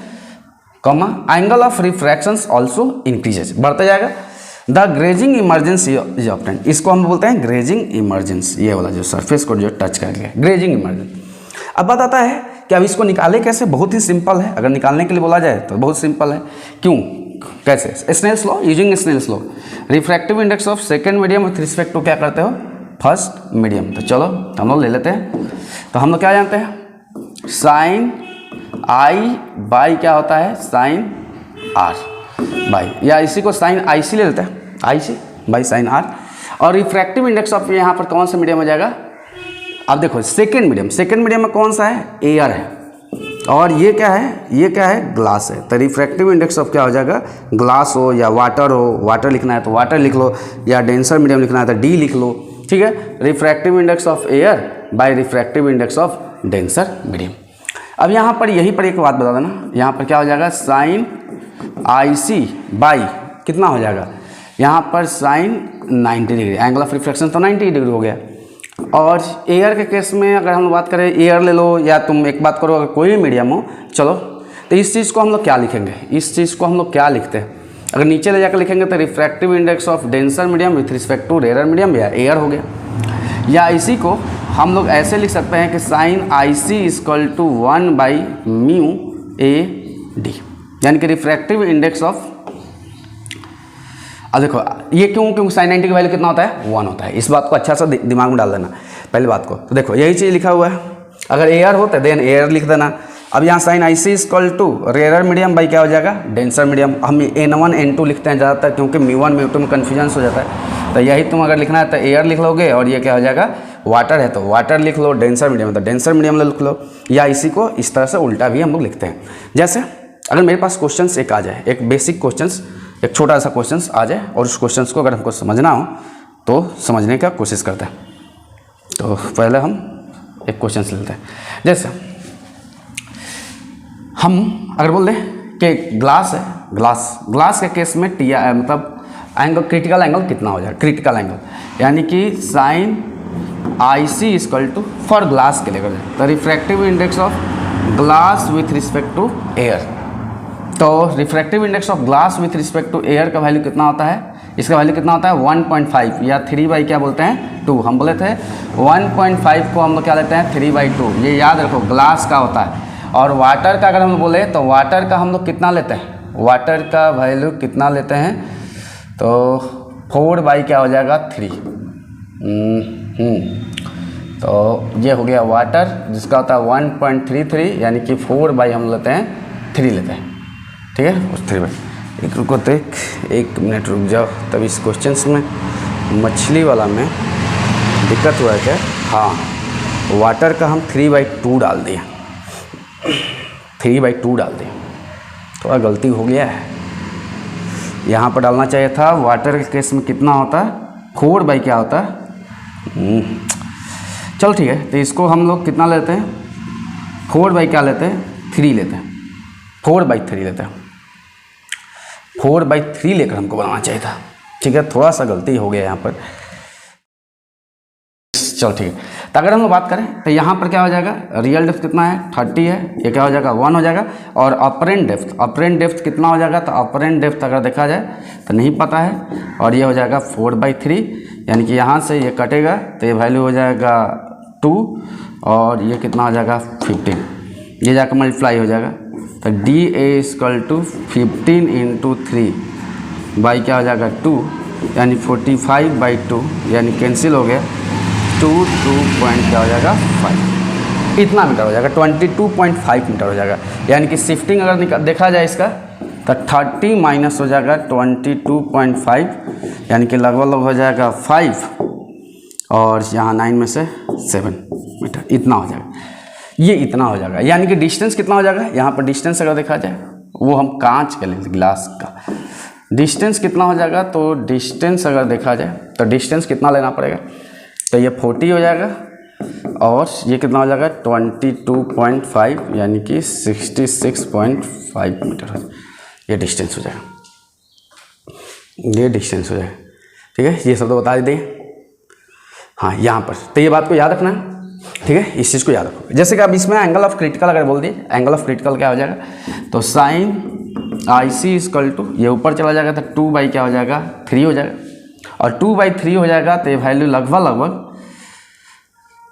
comma angle of refractions also increases, बढ़ता जाएगा। The grazing emergence is obtain, इसको हम बोलते हैं ग्रेजिंग इमर्जेंस, ये वाला जो सरफेस को जो टच कर गया, ग्रेजिंग इमर्जेंस। अब बात आता है कि अब इसको निकाले कैसे। बहुत ही सिंपल है, अगर निकालने के लिए बोला जाए तो बहुत सिंपल है। क्यों, कैसे? Snell's law, using Snell's law, refractive index of second medium with respect to क्या करते हो, फर्स्ट मीडियम। तो चलो हम लोग ले लेते हैं। तो हम लोग क्या जानते हैं, साइन आई बाई क्या होता है, साइन आर बाई, या इसी को साइन आई सी ले लेते हैं, आई सी बाई साइन आर। और रिफ्रैक्टिव इंडेक्स ऑफ यहाँ पर कौन सा मीडियम हो जाएगा, अब देखो सेकेंड मीडियम में कौन सा है, एयर है, और ये क्या है, ये क्या है, ग्लास है। तो रिफ्रैक्टिव इंडेक्स ऑफ क्या हो जाएगा, ग्लास हो या वाटर हो, वाटर लिखना है तो वाटर लिख लो, या डेंसर मीडियम लिखना है तो डी लिख लो, ठीक है। Refractive index of air by refractive index of denser medium. अब यहाँ पर यहीं पर एक बात बता देना, यहाँ पर क्या हो जाएगा, साइन आई सी बाई कितना हो जाएगा, यहाँ पर sine 90 degree, angle of reflection तो 90 डिग्री हो गया। और एयर के केस में अगर हम बात करें, एयर ले लो या तुम एक बात करो, अगर कोई मीडियम हो, चलो तो इस चीज़ को हम लोग क्या लिखेंगे, इस चीज़ को हम लोग क्या लिखते हैं, अगर नीचे ले जाकर लिखेंगे तो refractive index of denser medium with respect to rare medium, या एयर हो गया। या इसी को हम लोग ऐसे लिख सकते हैं कि sine I C is equal to 1 by mu A D, यानी कि रिफ्रैक्टिव इंडेक्स ऑफ, अब देखो ये क्योंकि साइन 90 की वैल्यू कितना होता है, 1 होता है। इस बात को अच्छा सा दिमाग में डाल देना पहली बात को। तो देखो यही चीज़ लिखा हुआ है, अगर एयर होता देन एयर लिख देना। अब यहाँ sine I C is equal to rare medium by क्या हो जाएगा, डेंसर मीडियम। हम N1 N2 लिखते हैं ज़्यादातर, क्योंकि म्यू1 म्यू2 में कन्फ्यूजन हो जाता है। तो यही तुम अगर लिखना है तो एयर लिख लोगे, और ये क्या हो जाएगा, वाटर है तो वाटर लिख लो, डेंसर मीडियम तो डेंसर मीडियम लिख लो, या इसी को इस तरह से उल्टा भी हम लोग लिखते हैं। जैसे अगर मेरे पास क्वेश्चंस एक आ जाए, एक बेसिक क्वेश्चंस, एक छोटा सा क्वेश्चंस आ जाए, और उस क्वेश्चंस को अगर हमको समझना हो तो समझने का कोशिश करते हैं। तो पहले हम एक क्वेश्चन लेते हैं। जैसे हम अगर बोल दें कि ग्लास है, ग्लास के केस में टी मतलब एंगल, क्रिटिकल एंगल कितना हो जाएगा, क्रिटिकल एंगल यानी कि sine I C is equal to, for glass के लिए तो refractive index of glass with respect to air. तो refractive index of glass with respect to air का वैल्यू कितना होता है, इसका वैल्यू कितना होता है 1.5, या 3 बाई क्या बोलते हैं 2। हम बोले थे 1.5 को हम लोग क्या लेते हैं 3 बाई 2, ये याद रखो, ग्लास का होता है। और वाटर का अगर हम बोले तो वाटर का हम लोग कितना लेते हैं, वाटर का वैल्यू कितना लेते हैं, तो 4 बाई क्या हो जाएगा 3। तो ये हो गया वाटर, जिसका होता है 1.33, यानी कि 4 बाई हम लेते हैं 3 लेते हैं, ठीक है, उस 3 बाई। एक रुको तो एक मिनट रुक जाओ, तब इस क्वेश्चंस में मछली वाला में दिक्कत हुआ है क्या, हाँ वाटर का हम 3/2 डाल दिए, 3/2 डाल दिए, थोड़ा गलती हो गया है, यहाँ पर डालना चाहिए था वाटर के केस में कितना होता है 4 बाई क्या होता है। चलो ठीक है, तो इसको हम लोग कितना लेते हैं 4 बाई क्या लेते हैं 3 लेते हैं, 4/3 लेते हैं, 4/3 लेकर हमको बनाना चाहिए था, ठीक है, थोड़ा सा गलती हो गया यहाँ पर। चलो ठीक है, तो अगर हम लोग बात करें तो यहाँ पर क्या हो जाएगा, रियल डेप्थ कितना है 30 है, ये क्या हो जाएगा 1 हो जाएगा। और अपरेंट डेप्थ कितना हो जाएगा, तो अपरेंट डेप्थ अगर देखा जाए तो नहीं पता है, और ये हो जाएगा 4/3, यानी कि यहाँ से ये कटेगा तो ये वैल्यू हो जाएगा 2, और ये कितना हो जाएगा 15, ये जाकर मल्टीप्लाई हो जाएगा। तो D A equal to 15 × 3 by क्या हो जाएगा 2, यानी 45/2, यानी कैंसिल हो गया 2 पॉइंट क्या हो जाएगा 5, इतना मीटर हो जाएगा, 22.5 मीटर हो जाएगा। यानी कि शिफ्टिंग अगर देखा जाए इसका तो 30 माइनस हो जाएगा 22.5, यानी कि लगभग हो जाएगा 5, और यहाँ 9 में से 7 मीटर, इतना हो जाएगा, ये इतना हो जाएगा। यानी कि डिस्टेंस कितना हो जाएगा, यहाँ पर डिस्टेंस अगर देखा जाए, वो हम कांच का लेंगे, ग्लास का डिस्टेंस कितना हो जाएगा, तो डिस्टेंस अगर देखा जाए तो डिस्टेंस कितना लेना पड़ेगा, तो ये 40 हो जाएगा, और ये कितना हो जाएगा 22.5, यानी कि 66.5 मीटर हो, ये डिस्टेंस हो जाएगा, ये डिस्टेंस हो जाएगा, ठीक है, ये सब तो बता दें। हाँ यहाँ पर तो ये बात को याद रखना है। ठीक है, इस चीज़ को याद रखो। जैसे कि अब इसमें एंगल ऑफ क्रिटिकल अगर बोल दिए, एंगल ऑफ क्रिटिकल क्या हो जाएगा, तो sine I C equal to, ये ऊपर चला जाएगा तो 2 क्या हो जाएगा 3 हो जाएगा, और 2/3 हो जाएगा तो ये वैल्यू लगभग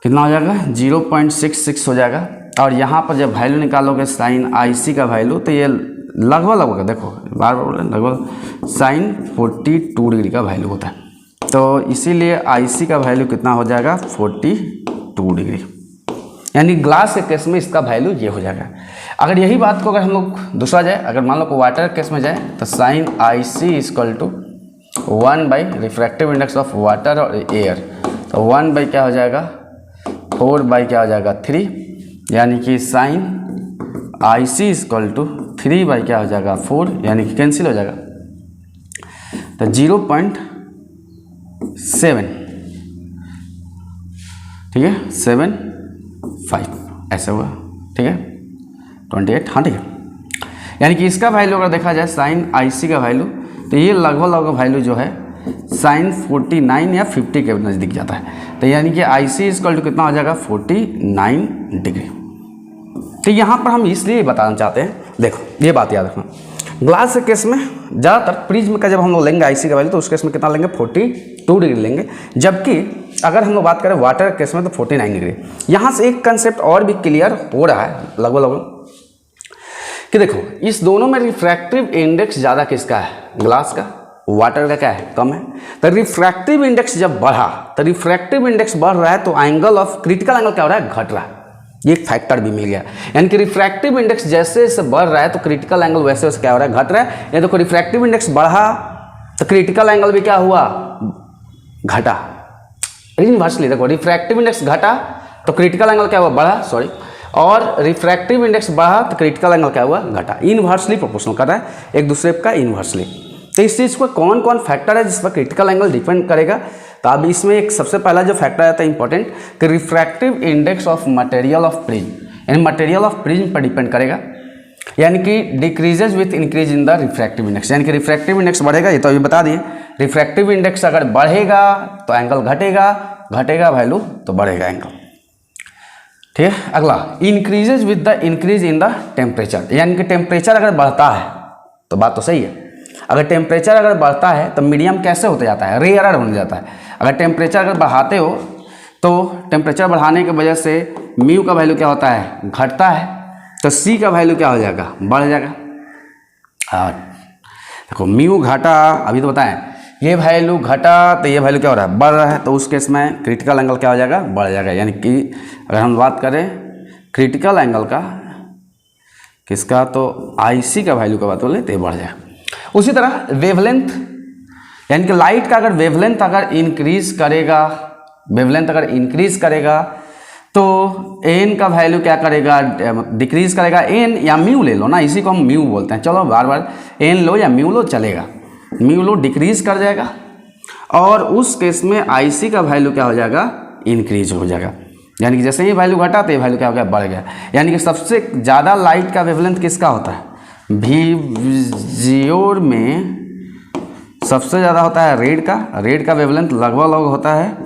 कितना हो जाएगा 0.66 हो जाएगा। और यहाँ पर जब वैल्यू निकालोगे साइन आई सी का वैल्यू तो ये लगभग देखो बार बार बोल रहे हैं, लगभग साइन 42 डिग्री का वैल्यू होता है। तो इसीलिए आई सी का वैल्यू कितना हो जाएगा 42 डिग्री, यानी ग्लास के केस में इसका वैल्यू ये हो जाएगा। अगर यही बात को अगर हम लोग दूसरा जाए, अगर मान लो को वाटर केस में जाए तो sine I C equal to 1 refractive index of water और एयर, तो 1 क्या हो जाएगा 4 क्या हो जाएगा 3, यानी कि sine I C equal to 3 क्या हो जाएगा 4, यानी कि कैंसिल हो जाएगा, तो 0.7, ठीक है 7.5 ऐसे हुआ, ठीक है 28, हाँ ठीक है। यानी कि इसका वैल्यू अगर देखा जाए साइन आई सी का वैल्यू, तो ये लगभग वैल्यू जो है साइन 49 या 50 के नज़दीक जाता है। तो यानी कि आई सी इक्वल टू कितना हो जाएगा 49 डिग्री। तो यहाँ पर हम इसलिए बताना चाहते हैं, देखो ये बात याद रखना, ग्लास के केस में ज़्यादातर प्रिज्म का जब हम लोग लेंगे आई सी का वैल्यू तो उस केस में कितना लेंगे 42 डिग्री लेंगे, जबकि अगर हम लोग बात करें वाटर केस में तो 49 डिग्री। यहाँ से एक कंसेप्ट और भी क्लियर हो रहा है लगभग कि देखो इस दोनों में रिफ्रैक्टिव इंडेक्स ज़्यादा किसका है, ग्लास का, वाटर का क्या है कम है। तो रिफ्रैक्टिव इंडेक्स जब बढ़ा, तो रिफ्रैक्टिव इंडेक्स बढ़ रहा है तो एंगल ऑफ क्रिटिकल एंगल क्या हो रहा है घट रहा है, ये फैक्टर भी मिल गया। यानी कि रिफ्रैक्टिव इंडेक्स जैसे जैसे बढ़ रहा है तो क्रिटिकल एंगल वैसे वैसे क्या हो रहा है घट रहा है। ये देखो रिफ्रैक्टिव इंडेक्स बढ़ा तो क्रिटिकल एंगल भी क्या हुआ घटा, इनवर्सली देखो रिफ्रैक्टिव इंडेक्स घटा तो क्रिटिकल एंगल क्या हुआ बढ़ा, सॉरी, और रिफ्रैक्टिव इंडेक्स बढ़ा तो क्रिटिकल एंगल क्या हुआ घटा, इनवर्सली प्रोपोर्शनल कर रहा है एक दूसरे का इनवर्सली। तो इस चीज़ को कौन कौन फैक्टर है जिस पर क्रिटिकल एंगल डिपेंड करेगा, तो अब इसमें एक सबसे पहला जो फैक्टर आता है इंपॉर्टेंट कि refractive index of material of prism, यानी मटेरियल ऑफ प्रिज्म पर डिपेंड करेगा, यानी कि decreases with increase in the refractive index, यानी कि रिफ्रैक्टिव इंडेक्स बढ़ेगा, ये तो अभी बता दिए, रिफ्रैक्टिव इंडेक्स अगर बढ़ेगा तो एंगल घटेगा, घटेगा वैल्यू तो बढ़ेगा एंगल, ठीक है। अगला increases with the increase in the temperature, यानी कि टेम्परेचर अगर बढ़ता है तो बात तो सही है, अगर टेम्परेचर अगर बढ़ता है तो मीडियम कैसे होते जाता है, रेयरर होने जाता है। अगर टेम्परेचर अगर बढ़ाते हो तो टेम्परेचर बढ़ाने की वजह से म्यू का वैल्यू क्या होता है घटता है, तो सी का वैल्यू क्या हो जाएगा बढ़ जाएगा। और देखो म्यू घटा, अभी तो बताएं ये वैल्यू घटा तो ये वैल्यू क्या हो रहा है बढ़ रहा है, तो उस केस में क्रिटिकल एंगल क्या हो जाएगा बढ़ जाएगा। यानी कि अगर हम बात करें क्रिटिकल एंगल का किसका, तो आई सी का वैल्यू का बात बोले तो ये बढ़ जाएगा। उसी तरह वेवलेंथ, यानी कि लाइट का अगर वेवलेंथ अगर इंक्रीज करेगा, वेवलेंथ अगर इंक्रीज करेगा तो एन का वैल्यू क्या करेगा डिक्रीज करेगा, एन या म्यू ले लो ना, इसी को हम म्यू बोलते हैं, चलो बार बार एन लो या म्यू लो चलेगा, म्यू लो डिक्रीज कर जाएगा, और उस केस में आई सी का वैल्यू क्या हो जाएगा इंक्रीज हो जाएगा। यानी कि जैसे ही वैल्यू घटा तो ये वैल्यू क्या हो गया बढ़ गया। यानी कि सबसे ज़्यादा लाइट का वेवलेंथ किसका होता है, विजियोर में सबसे ज़्यादा होता है रेड का, रेड का वेवलेंथ लगभग होता है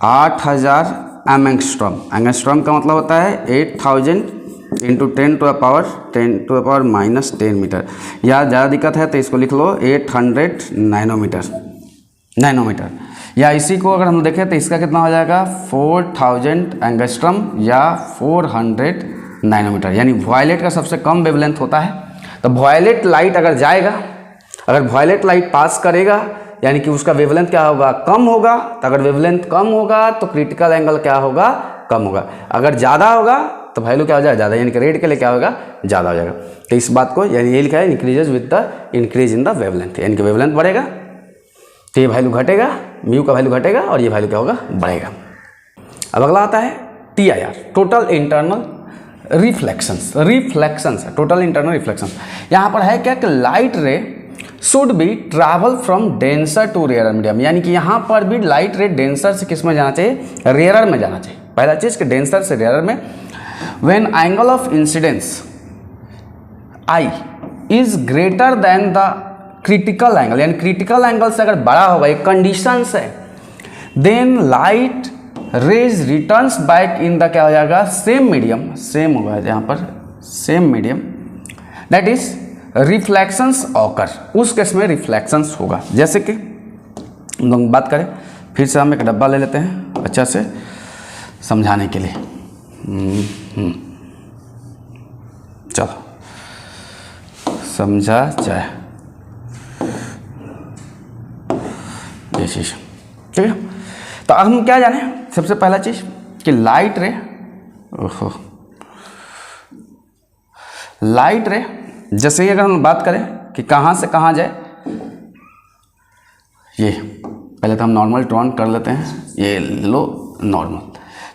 8000 एंगस्ट्रॉम, एंगस्ट्रॉम का मतलब होता है 8000 into 10 to the power -10 metre, या ज़्यादा दिक्कत है तो इसको लिख लो 800 नैनोमीटर, या इसी को अगर हम देखें तो इसका कितना हो जाएगा 4000 एंगस्ट्रॉम या 400 नैनोमीटर। यानी वॉयलेट का सबसे कम वेवलेंथ होता है। तो वॉयलेट लाइट अगर जाएगा, अगर वॉयलेट लाइट पास करेगा यानी कि उसका वेवलेंथ क्या होगा कम होगा, तो अगर वेवलेंथ कम होगा तो क्रिटिकल एंगल क्या होगा कम होगा, अगर ज़्यादा होगा तो वैल्यू क्या हो जाएगा ज़्यादा, यानी कि रेड के लिए क्या होगा ज़्यादा हो जाएगा। तो इस बात को यानी ये लिखा है increases with the increase in the wavelength, यानी कि वेवलेंथ बढ़ेगा तो ये वैल्यू घटेगा, म्यू का वैल्यू घटेगा और ये वैल्यू क्या होगा बढ़ेगा। अब अगला आता है TIR, total internal reflections, reflections है टोटल इंटरनल रिफ्लेक्शंस। यहाँ पर है क्या कि light ray should be travel from denser to rare medium, यानी कि यहाँ पर भी लाइट रे डेंसर से किस में जाना चाहिए, रेयरर में जाना चाहिए। पहला चीज़ कि डेंसर से रेयरर में। When angle of incidence I is greater than the critical angle, यानी क्रिटिकल एंगल से अगर बड़ा होगा, एक कंडीशन है, then light rays returns back in the क्या हो जाएगा, सेम मीडियम, सेम होगा यहाँ पर, same medium, that is reflections occur, उस केस में रिफ्लेक्शंस होगा। जैसे कि हम लोग बात करें, फिर से हम एक डब्बा ले लेते हैं अच्छा से समझाने के लिए। चलो समझा जाए ये चीज़, ठीक है। तो अब हम क्या जाने, सबसे पहला चीज़ कि लाइट रे, ओहो, लाइट रे जैसे ही अगर हम बात करें कि कहाँ से कहाँ जाए, ये पहले तो हम नॉर्मल टर्न कर लेते हैं, ये लो नॉर्मल।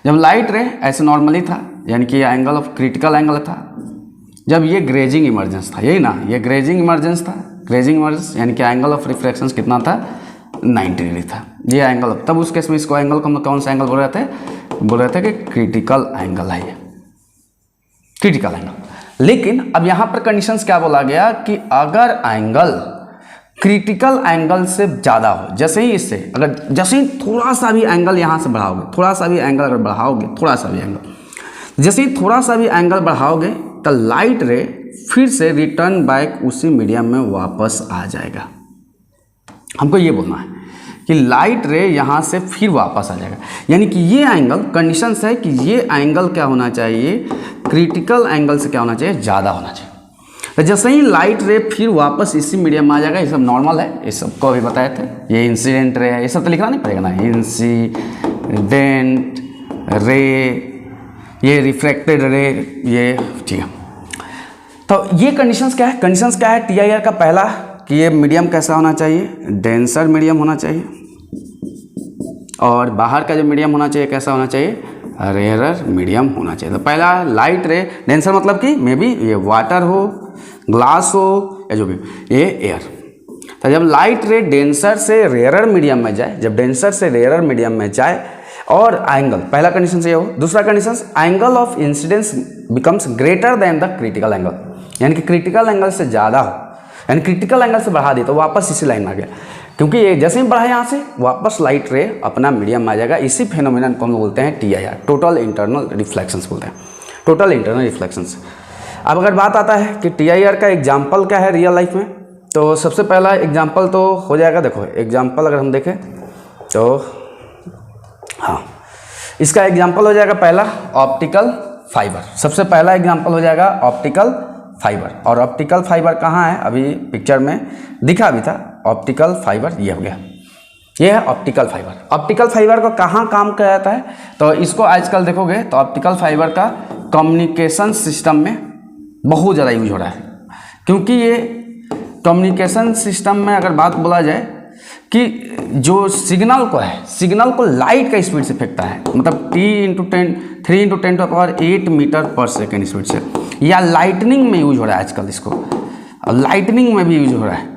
जब लाइट रे ऐसे नॉर्मली था, यानी कि ये एंगल ऑफ क्रिटिकल एंगल था, जब ये ग्रेजिंग इमर्जेंस था, यही ना, ये ग्रेजिंग इमर्जेंस था, ग्रेजिंग इमर्जेंस यानी कि एंगल ऑफ रिफ्लेक्शन कितना था, 90 डिग्री था ये एंगल। तब उस केस में इसको एंगल को हम कौन सा एंगल बोल रहे थे कि क्रिटिकल एंगल है ये, क्रिटिकल एंगल। लेकिन अब यहाँ पर कंडीशंस क्या बोला गया कि अगर एंगल क्रिटिकल एंगल से ज़्यादा हो, जैसे ही इससे अगर जैसे ही थोड़ा सा भी एंगल यहाँ से बढ़ाओगे, थोड़ा सा भी एंगल अगर बढ़ाओगे, थोड़ा सा भी एंगल, जैसे ही थोड़ा सा भी एंगल बढ़ाओगे तो लाइट रे फिर से रिटर्न बैक उसी मीडियम में वापस आ जाएगा। हमको ये बोलना है कि लाइट रे यहाँ से फिर वापस आ जाएगा, यानी कि ये एंगल, कंडीशंस है कि ये एंगल क्या होना चाहिए, क्रिटिकल एंगल से क्या होना चाहिए, ज़्यादा होना चाहिए। तो जैसे ही लाइट रे फिर वापस इसी मीडियम में आ जाएगा, ये सब नॉर्मल है, ये सब को अभी बताए थे, ये इंसिडेंट रे है, ये सब तो लिखना नहीं पड़ेगा ना, इंसिडेंट रे, ये रिफ्रैक्टेड रे, ये ठीक है। तो ये कंडीशंस क्या है, कंडीशंस क्या है TIR का, पहला कि ये मीडियम कैसा होना चाहिए, डेंसर मीडियम होना चाहिए, और बाहर का जो मीडियम होना चाहिए कैसा होना चाहिए, रेयरर मीडियम होना चाहिए। तो पहला लाइट रे, डेंसर मतलब कि मे बी ये वाटर हो, ग्लास हो, या जो भी, ये एयर। तो जब लाइट रे डेंसर से रेयरर मीडियम में जाए, जब डेंसर से रेयरर मीडियम में जाए और एंगल, पहला कंडीशन ये हो। दूसरा condition, angle of incidence becomes greater than the critical angle, यानी कि क्रिटिकल एंगल से ज़्यादा हो, यानी क्रिटिकल एंगल से बढ़ा दी तो वापस इसी लाइन में आ गया, क्योंकि ये जैसे ही बढ़ा यहाँ से वापस लाइट रे अपना मीडियम में आ जाएगा। इसी फेनोमेनन को हम बोलते हैं TIR, टोटल इंटरनल रिफ्लेक्शंस बोलते हैं, टोटल इंटरनल रिफ्लेक्शंस। अब अगर बात आता है कि TIR का एग्जाम्पल क्या है रियल लाइफ में, तो सबसे पहला एग्जाम्पल तो हो जाएगा, देखो एग्जाम्पल अगर हम देखें तो हाँ, इसका एग्जाम्पल हो जाएगा पहला ऑप्टिकल फाइबर, सबसे पहला एग्जाम्पल हो जाएगा ऑप्टिकल फाइबर। और ऑप्टिकल फाइबर कहाँ है, अभी पिक्चर में दिखा भी था, ऑप्टिकल फाइबर ये हो गया, ये है ऑप्टिकल फाइबर। ऑप्टिकल फाइबर को कहाँ काम किया जाता है, तो इसको आजकल देखोगे तो ऑप्टिकल फाइबर का कम्युनिकेशन सिस्टम में बहुत ज़्यादा यूज हो रहा है, क्योंकि ये कम्युनिकेशन सिस्टम में अगर बात बोला जाए कि जो सिग्नल को है, सिग्नल को लाइट का स्पीड से फेंकता है, मतलब 3 × 10⁸ मीटर पर सेकेंड स्पीड से, या लाइटनिंग में यूज हो रहा है आजकल इसको, और लाइटनिंग में भी यूज हो रहा है।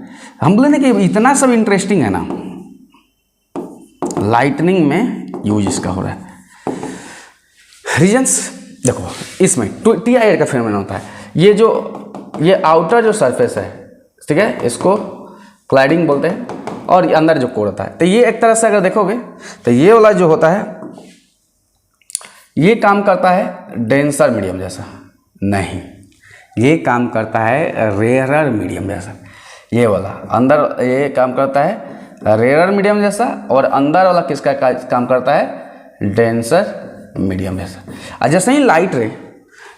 हम बोले ना कि इतना सब इंटरेस्टिंग है ना, लाइटनिंग में यूज इसका हो रहा है। रीजन्स देखो, इसमें TIR का फेनोमेनन होता है, ये आउटर जो सरफेस है, ठीक है, इसको क्लैडिंग बोलते हैं, और अंदर जो कोर होता है, तो ये एक तरह से अगर देखोगे तो ये वाला जो होता है ये काम करता है डेंसर मीडियम जैसा, नहीं, ये काम करता है रेयरर मीडियम जैसा। ये वाला अंदर ये काम करता है रेयरर मीडियम जैसा, और अंदर वाला किसका काम करता है, डेंसर मीडियम जैसा। और जैसे ही लाइट रे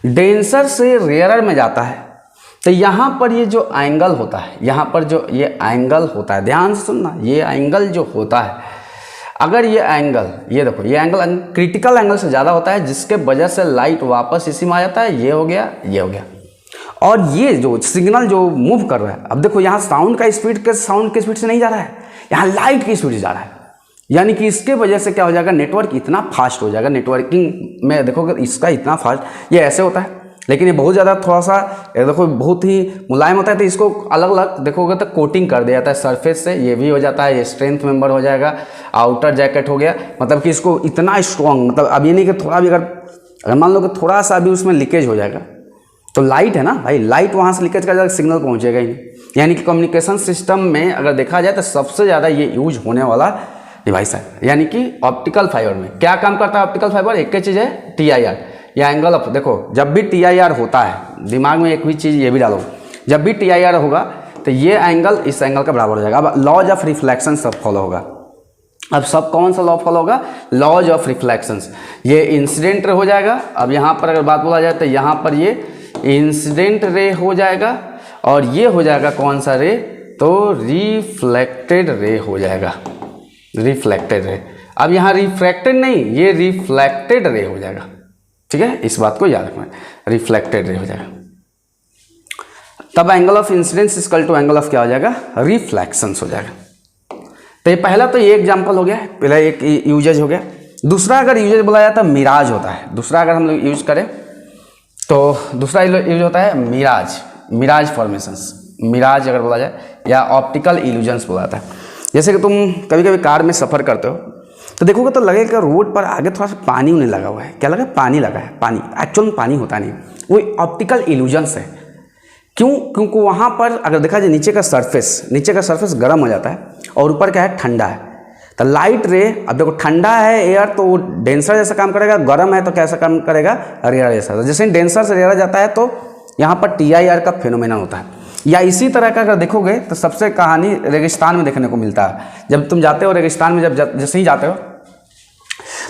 डेंसर से रेयरर में जाता है तो यहाँ पर ये जो एंगल होता है, यहाँ पर जो ये एंगल होता है, ध्यान से सुनना, ये एंगल जो होता है, अगर ये एंगल, ये देखो, ये एंगल क्रिटिकल एंगल से ज़्यादा होता है, जिसके वजह से लाइट वापस इसी में आ जाता है, ये हो गया, ये हो गया। और ये जो सिग्नल जो मूव कर रहा है, अब देखो यहाँ साउंड का स्पीड के साउंड की स्पीड से नहीं जा रहा है, यहाँ लाइट की स्पीड से जा रहा है, यानी कि इसके वजह से क्या हो जाएगा, नेटवर्क इतना फास्ट हो जाएगा। नेटवर्किंग में देखोगे इसका इतना फास्ट, ये ऐसे होता है, लेकिन ये बहुत ज़्यादा थोड़ा सा देखो बहुत ही मुलायम होता है, तो इसको अलग अलग देखोगे तो कोटिंग कर दिया जाता है सरफेस से, ये भी हो जाता है, ये स्ट्रेंथ मेंबर हो जाएगा, आउटर जैकेट हो गया, मतलब कि इसको इतना स्ट्रॉन्ग, मतलब अब ये नहीं कि थोड़ा भी अगर मान लो कि थोड़ा सा भी उसमें लीकेज हो जाएगा, तो लाइट है ना भाई, लाइट वहाँ से लीकेज कर जाएगा, सिग्नल पहुँचेगा ही नहीं। यानी कि कम्युनिकेशन सिस्टम में अगर देखा जाए तो सबसे ज़्यादा ये यूज होने वाला डिवाइस है, यानी कि ऑप्टिकल फाइबर में क्या काम करता है ऑप्टिकल फाइबर? एक ही चीज़ है TIR या एंगल ऑफ, देखो जब भी TIR होता है, दिमाग में एक भी चीज़ ये भी डालो, जब भी TIR होगा तो ये एंगल इस एंगल का बराबर हो जाएगा। अब लॉज ऑफ रिफ्लेक्शन सब फॉलो होगा। अब सब कौन सा लॉ फॉलो होगा? Laws of reflections. ये इंसिडेंट रे हो जाएगा। अब यहाँ पर अगर बात बोला जाए तो यहाँ पर ये इंसिडेंट रे हो जाएगा और ये हो जाएगा कौन सा रे? तो रिफ्लेक्टेड रे हो जाएगा, रिफ्लेक्टेड रे। अब यहाँ रिफ्रैक्टेड नहीं, ये रिफ्लेक्टेड रे हो जाएगा। ठीक है, इस बात को याद रखना, रिफ्लेक्टेड रे हो जाएगा। तब angle of incidence equal to angle of क्या हो जाएगा? रिफ्लेक्शंस हो जाएगा। तो ये पहला तो ये एग्जांपल हो गया, पहला एक यूजेज हो गया। दूसरा अगर यूजेज बोला जाता है मिराज होता है। दूसरा अगर हम लोग यूज करें तो दूसरा यूज होता है मिराज, मिराज फॉर्मेशंस। मिराज अगर बोला जाए या ऑप्टिकल इल्यूजन्स बोला जाता है। जैसे कि तुम कभी कभी कार में सफ़र करते हो तो देखोगे तो लगेगा रोड पर आगे थोड़ा सा पानी उन्हें लगा हुआ है। क्या लगा? पानी लगा है। पानी एक्चुअल में पानी होता नहीं, वो ऑप्टिकल इल्यूजन्स है। क्यों? क्योंकि वहाँ पर अगर देखा जाए नीचे का सरफेस गर्म हो जाता है और ऊपर क्या है? ठंडा है। तो लाइट रे, अब देखो ठंडा है एयर तो वो डेंसर जैसा काम करेगा, गर्म है तो कैसा काम करेगा? रेयर जैसा। तो जैसे डेंसर से रेयर जाता है तो यहाँ पर TIR का फिनोमेना होता है। या इसी तरह का अगर देखोगे तो सबसे कहानी रेगिस्तान में देखने को मिलता है। जब तुम जाते हो रेगिस्तान में, जैसे ही जाते हो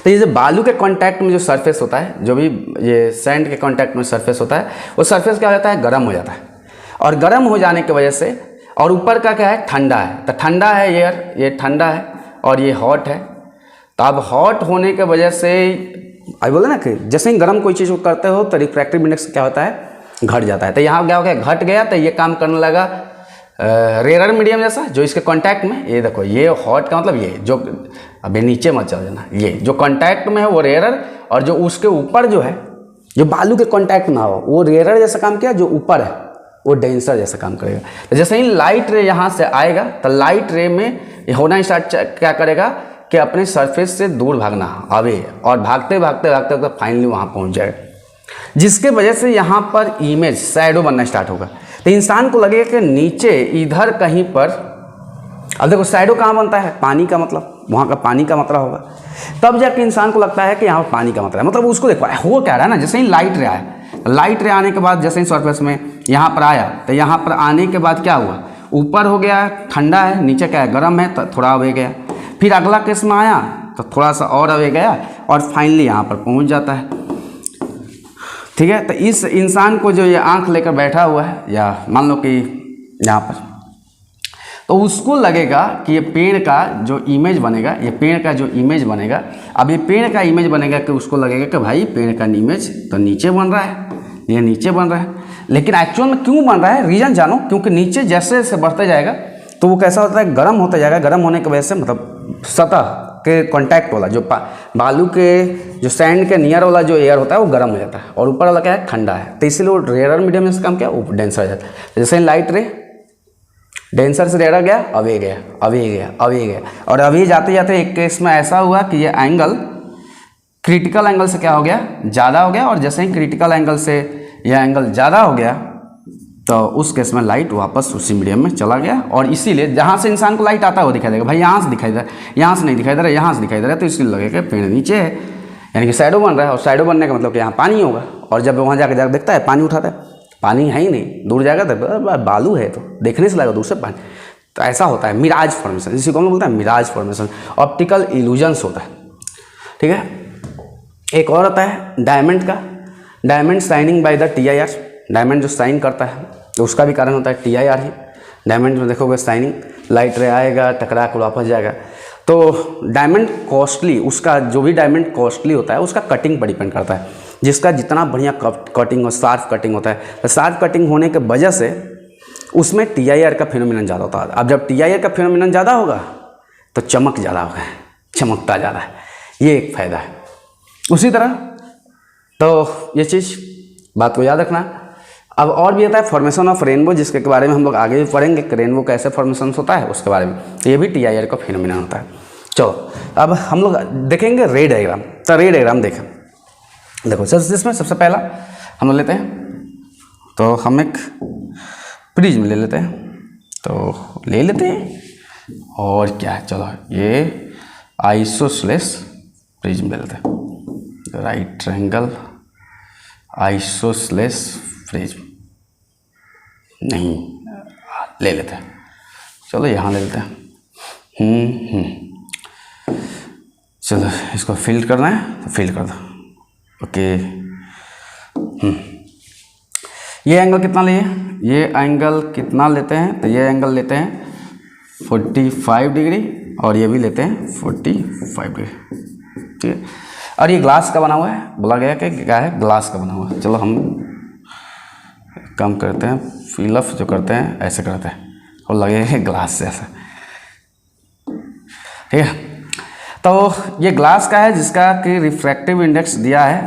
तो ये जो बालू के कांटेक्ट में जो सरफेस होता है, जो भी ये सैंड के कांटेक्ट में सरफेस होता है, वो सरफेस क्या हो जाता है? गर्म हो जाता है। और गर्म हो जाने की वजह से, और ऊपर का क्या है? ठंडा है। तो ठंडा है एयर, ये ठंडा है और ये हॉट है। तो अब हॉट होने की वजह से आई बोले ना कि जैसे ही गर्म कोई चीज़ को करते हो तो रिफ्रैक्टिव इंडेक्स क्या होता है? घट जाता है। तो यहाँ क्या हो गया? घट गया। तो ये काम करने लगा रेयर मीडियम जैसा, जो इसके कांटेक्ट में, ये देखो ये हॉट का मतलब ये जो, अभी नीचे मत चल जाना, ये जो कांटेक्ट में है वो रेयर, और जो उसके ऊपर जो है, जो बालू के कांटेक्ट में हो, वो रेयर जैसा काम किया, जो ऊपर है वो डेंसर जैसा काम करेगा। तो जैसे ही लाइट रे यहाँ से आएगा तो लाइट रे में होना स्टार्ट क्या करेगा कि अपने सरफेस से दूर भागना, अवे, और भागते भागते भागते भागते फाइनली वहाँ पहुँच जाएगा, जिसके वजह से यहाँ पर इमेज शैडो बनना स्टार्ट होगा। तो इंसान को लगेगा कि नीचे इधर कहीं पर, अब देखो शैडो कहाँ बनता है? पानी का मतलब, वहाँ का पानी का मात्रा होगा, तब जाके इंसान को लगता है कि यहाँ पर पानी का मात्रा है। मतलब उसको देखो हो क्या रहा है ना, जैसे ही लाइट रे आया, लाइट रे आने के बाद जैसे ही सरफेस में यहाँ पर आया, तो यहाँ पर आने के बाद क्या हुआ? ऊपर हो गया ठंडा है, नीचे क्या है? गर्म है, तो थोड़ा अवे गया। फिर अगला केस में आया तो थोड़ा सा और अवे गया और फाइनली यहाँ पर पहुँच जाता है। ठीक है, तो इस इंसान को जो ये आंख लेकर बैठा हुआ है, या मान लो कि यहाँ पर, तो उसको लगेगा कि ये पेड़ का जो इमेज बनेगा, ये पेड़ का जो इमेज बनेगा, अब ये पेड़ का इमेज बनेगा कि उसको लगेगा कि भाई पेड़ का इमेज तो नीचे बन रहा है, ये नीचे बन रहा है। लेकिन एक्चुअल में क्यों बन रहा है? रीजन जानो। क्योंकि नीचे जैसे जैसे बढ़ते जाएगा तो वो कैसा होता है? गर्म होता जाएगा। गर्म होने की वजह से मतलब सतह के कांटेक्ट वाला जो बालू के जो सैंड के नियर वाला जो एयर होता है वो गर्म हो जाता है, और ऊपर वाला क्या है? ठंडा है। तो इसीलिए वो रेयर मीडियम में से काम क्या? वो डेंसर हो जाता है। जैसे लाइट रे डेंसर से रेयर गया, अवे गया, अवे गया, अवे गया, और अभी जाते जाते एक केस में ऐसा हुआ कि ये एंगल क्रिटिकल एंगल से क्या हो गया? ज़्यादा हो गया। और जैसे ही क्रिटिकल एंगल से यह एंगल ज़्यादा हो गया तो उस केस में लाइट वापस उसी मीडियम में चला गया। और इसीलिए जहाँ से इंसान को लाइट आता है वो दिखाई देगा, भाई यहाँ से दिखाई दे रहा है, यहाँ से नहीं दिखाई दे रहा है, यहाँ से दिखाई दे रहा है, तो इसलिए लगेगा पेड़ नीचे है, यानी कि शैडो बन रहा है। और शैडो बनने का मतलब कि यहाँ पानी होगा, और जब वहाँ जाकर देखता है पानी उठाता है, पानी है ही नहीं, दूर जाएगा तो बालू है, तो देखने से लगेगा दूर से पानी। तो ऐसा होता है मिराज फॉर्मेशन, इसी को हम लोग बोलते हैं मिराज फॉर्मेशन, ऑप्टिकल इल्यूजन्स होता है। ठीक है, एक और होता है डायमंड का, diamond shining by the TIR। Diamond जो शाइन करता है तो उसका भी कारण होता है TIR ही। डायमंड में देखोगे शाइनिंग, लाइट रे आएगा, टकरा कर वापस जाएगा। तो डायमंड कॉस्टली, उसका जो भी डायमंड कॉस्टली होता है उसका कटिंग पर डिपेंड करता है, जिसका जितना बढ़िया कटिंग और शार्प कटिंग होता है, तो शार्प कटिंग होने के वजह से उसमें TIR का फिनोमिनन ज़्यादा होता है। अब जब TIR का फिनोमिनन ज़्यादा होगा तो चमक ज़्यादा होगा, चमकता ज़्यादा है, ये एक फ़ायदा है। उसी तरह तो ये चीज़ बात को याद रखना। अब और भी आता है फॉर्मेशन ऑफ रेनबो, जिसके बारे में हम लोग आगे भी पढ़ेंगे कि रेनबो कैसे फॉर्मेशन होता है उसके बारे में, ये भी TIR का फिनोमिनन होता है। चलो अब हम लोग देखेंगे रे डायग्राम। तो रे डायग्राम देखो इसमें सबसे पहला हम लोग लेते हैं, तो हम एक प्रिज्म ले लेते हैं, तो ले लेते हैं और क्या है, चलो ये आइसोसेलेस प्रिज्म ले लेते हैं, राइट ट्रायंगल आइसोसेलेस प्रिज्म नहीं ले लेते हैं, चलो यहाँ ले लेते हैं। चलो इसको फिल करना है तो फिल कर दो। ओके, ये एंगल कितना लिए, ये एंगल कितना लेते हैं, तो ये एंगल लेते हैं 45 डिग्री और ये भी लेते हैं 45 डिग्री, ठीक है। और ये ग्लास का बना हुआ है, बोला गया कि क्या है, ग्लास का बना हुआ है। चलो हम कम करते हैं, फिलअप जो करते हैं ऐसे करते हैं और लगेगा ग्लास से ऐसा, ठीक है। तो ये ग्लास का है जिसका कि रिफ्रैक्टिव इंडेक्स दिया है,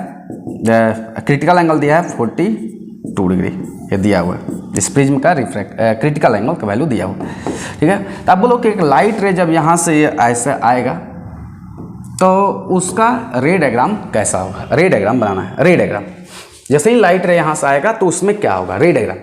क्रिटिकल एंगल दिया है 42 डिग्री, ये दिया हुआ है। इस प्रिज्म का क्रिटिकल एंगल का वैल्यू दिया हुआ है, ठीक है। तो आप बोलो कि एक लाइट रे जब यहाँ से ये ऐसे आएगा तो उसका रे डायग्राम कैसा होगा, रे डायग्राम बनाना है। रे डायग्राम जैसे ही लाइट रे यहाँ से आएगा तो उसमें क्या होगा, रे डायग्राम।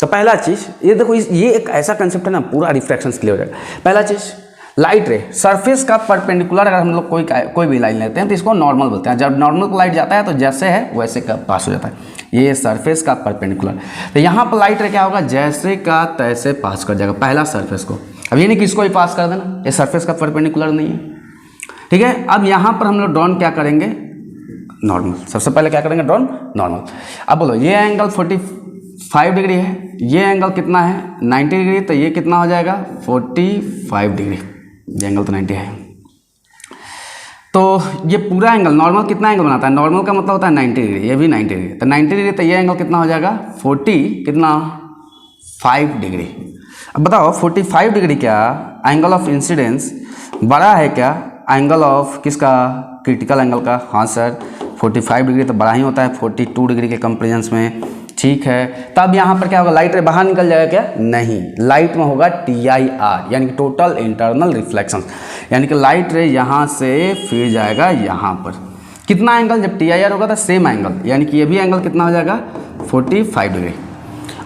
तो पहला चीज़ ये देखो, ये एक ऐसा कंसेप्ट है ना, पूरा रिफ्रैक्शन क्लियर हो जाएगा। पहला चीज़, लाइट रे सरफेस का परपेंडिकुलर अगर हम लोग कोई भी लाइन लेते हैं तो इसको नॉर्मल बोलते हैं। जब नॉर्मल को लाइट जाता है तो जैसे है वैसे का पास हो जाता है, ये सरफेस का परपेंडिकुलर। तो यहाँ पर लाइट रे क्या होगा, जैसे का तैसे पास कर जाएगा पहला सरफेस को। अब ये नहीं कि इसको ही पास कर देना, ये सरफेस का परपेंडिकुलर नहीं है, ठीक है। अब यहाँ पर हम लोग ड्रॉन क्या करेंगे, नॉर्मल। सबसे पहले क्या करेंगे, ड्रॉन नॉर्मल। अब बोलो ये एंगल 45 डिग्री है, ये एंगल कितना है 90 डिग्री, तो ये कितना हो जाएगा 45 डिग्री, ये एंगल तो 90 है। तो ये पूरा एंगल नॉर्मल कितना एंगल बनाता है, नॉर्मल का मतलब होता है 90 डिग्री, ये भी 90 डिग्री। तो 90 डिग्री तो ये एंगल कितना हो जाएगा 45 डिग्री। अब बताओ 45 डिग्री क्या एंगल ऑफ इंसिडेंस बड़ा है क्या एंगल ऑफ किसका, क्रिटिकल एंगल का? हाँ सर, 45 डिग्री तो बड़ा ही होता है 42 डिग्री के कंपेरिजन में, ठीक है। तब यहाँ पर क्या होगा, लाइट रे बाहर निकल जाएगा क्या? नहीं, लाइट में होगा TIR यानी कि टोटल इंटरनल रिफ्लेक्शन, यानी कि लाइट रे यहाँ से फिर जाएगा यहाँ पर। कितना एंगल, जब TIR होगा तो सेम एंगल, यानी कि ये भी एंगल कितना हो जाएगा 45 डिग्री।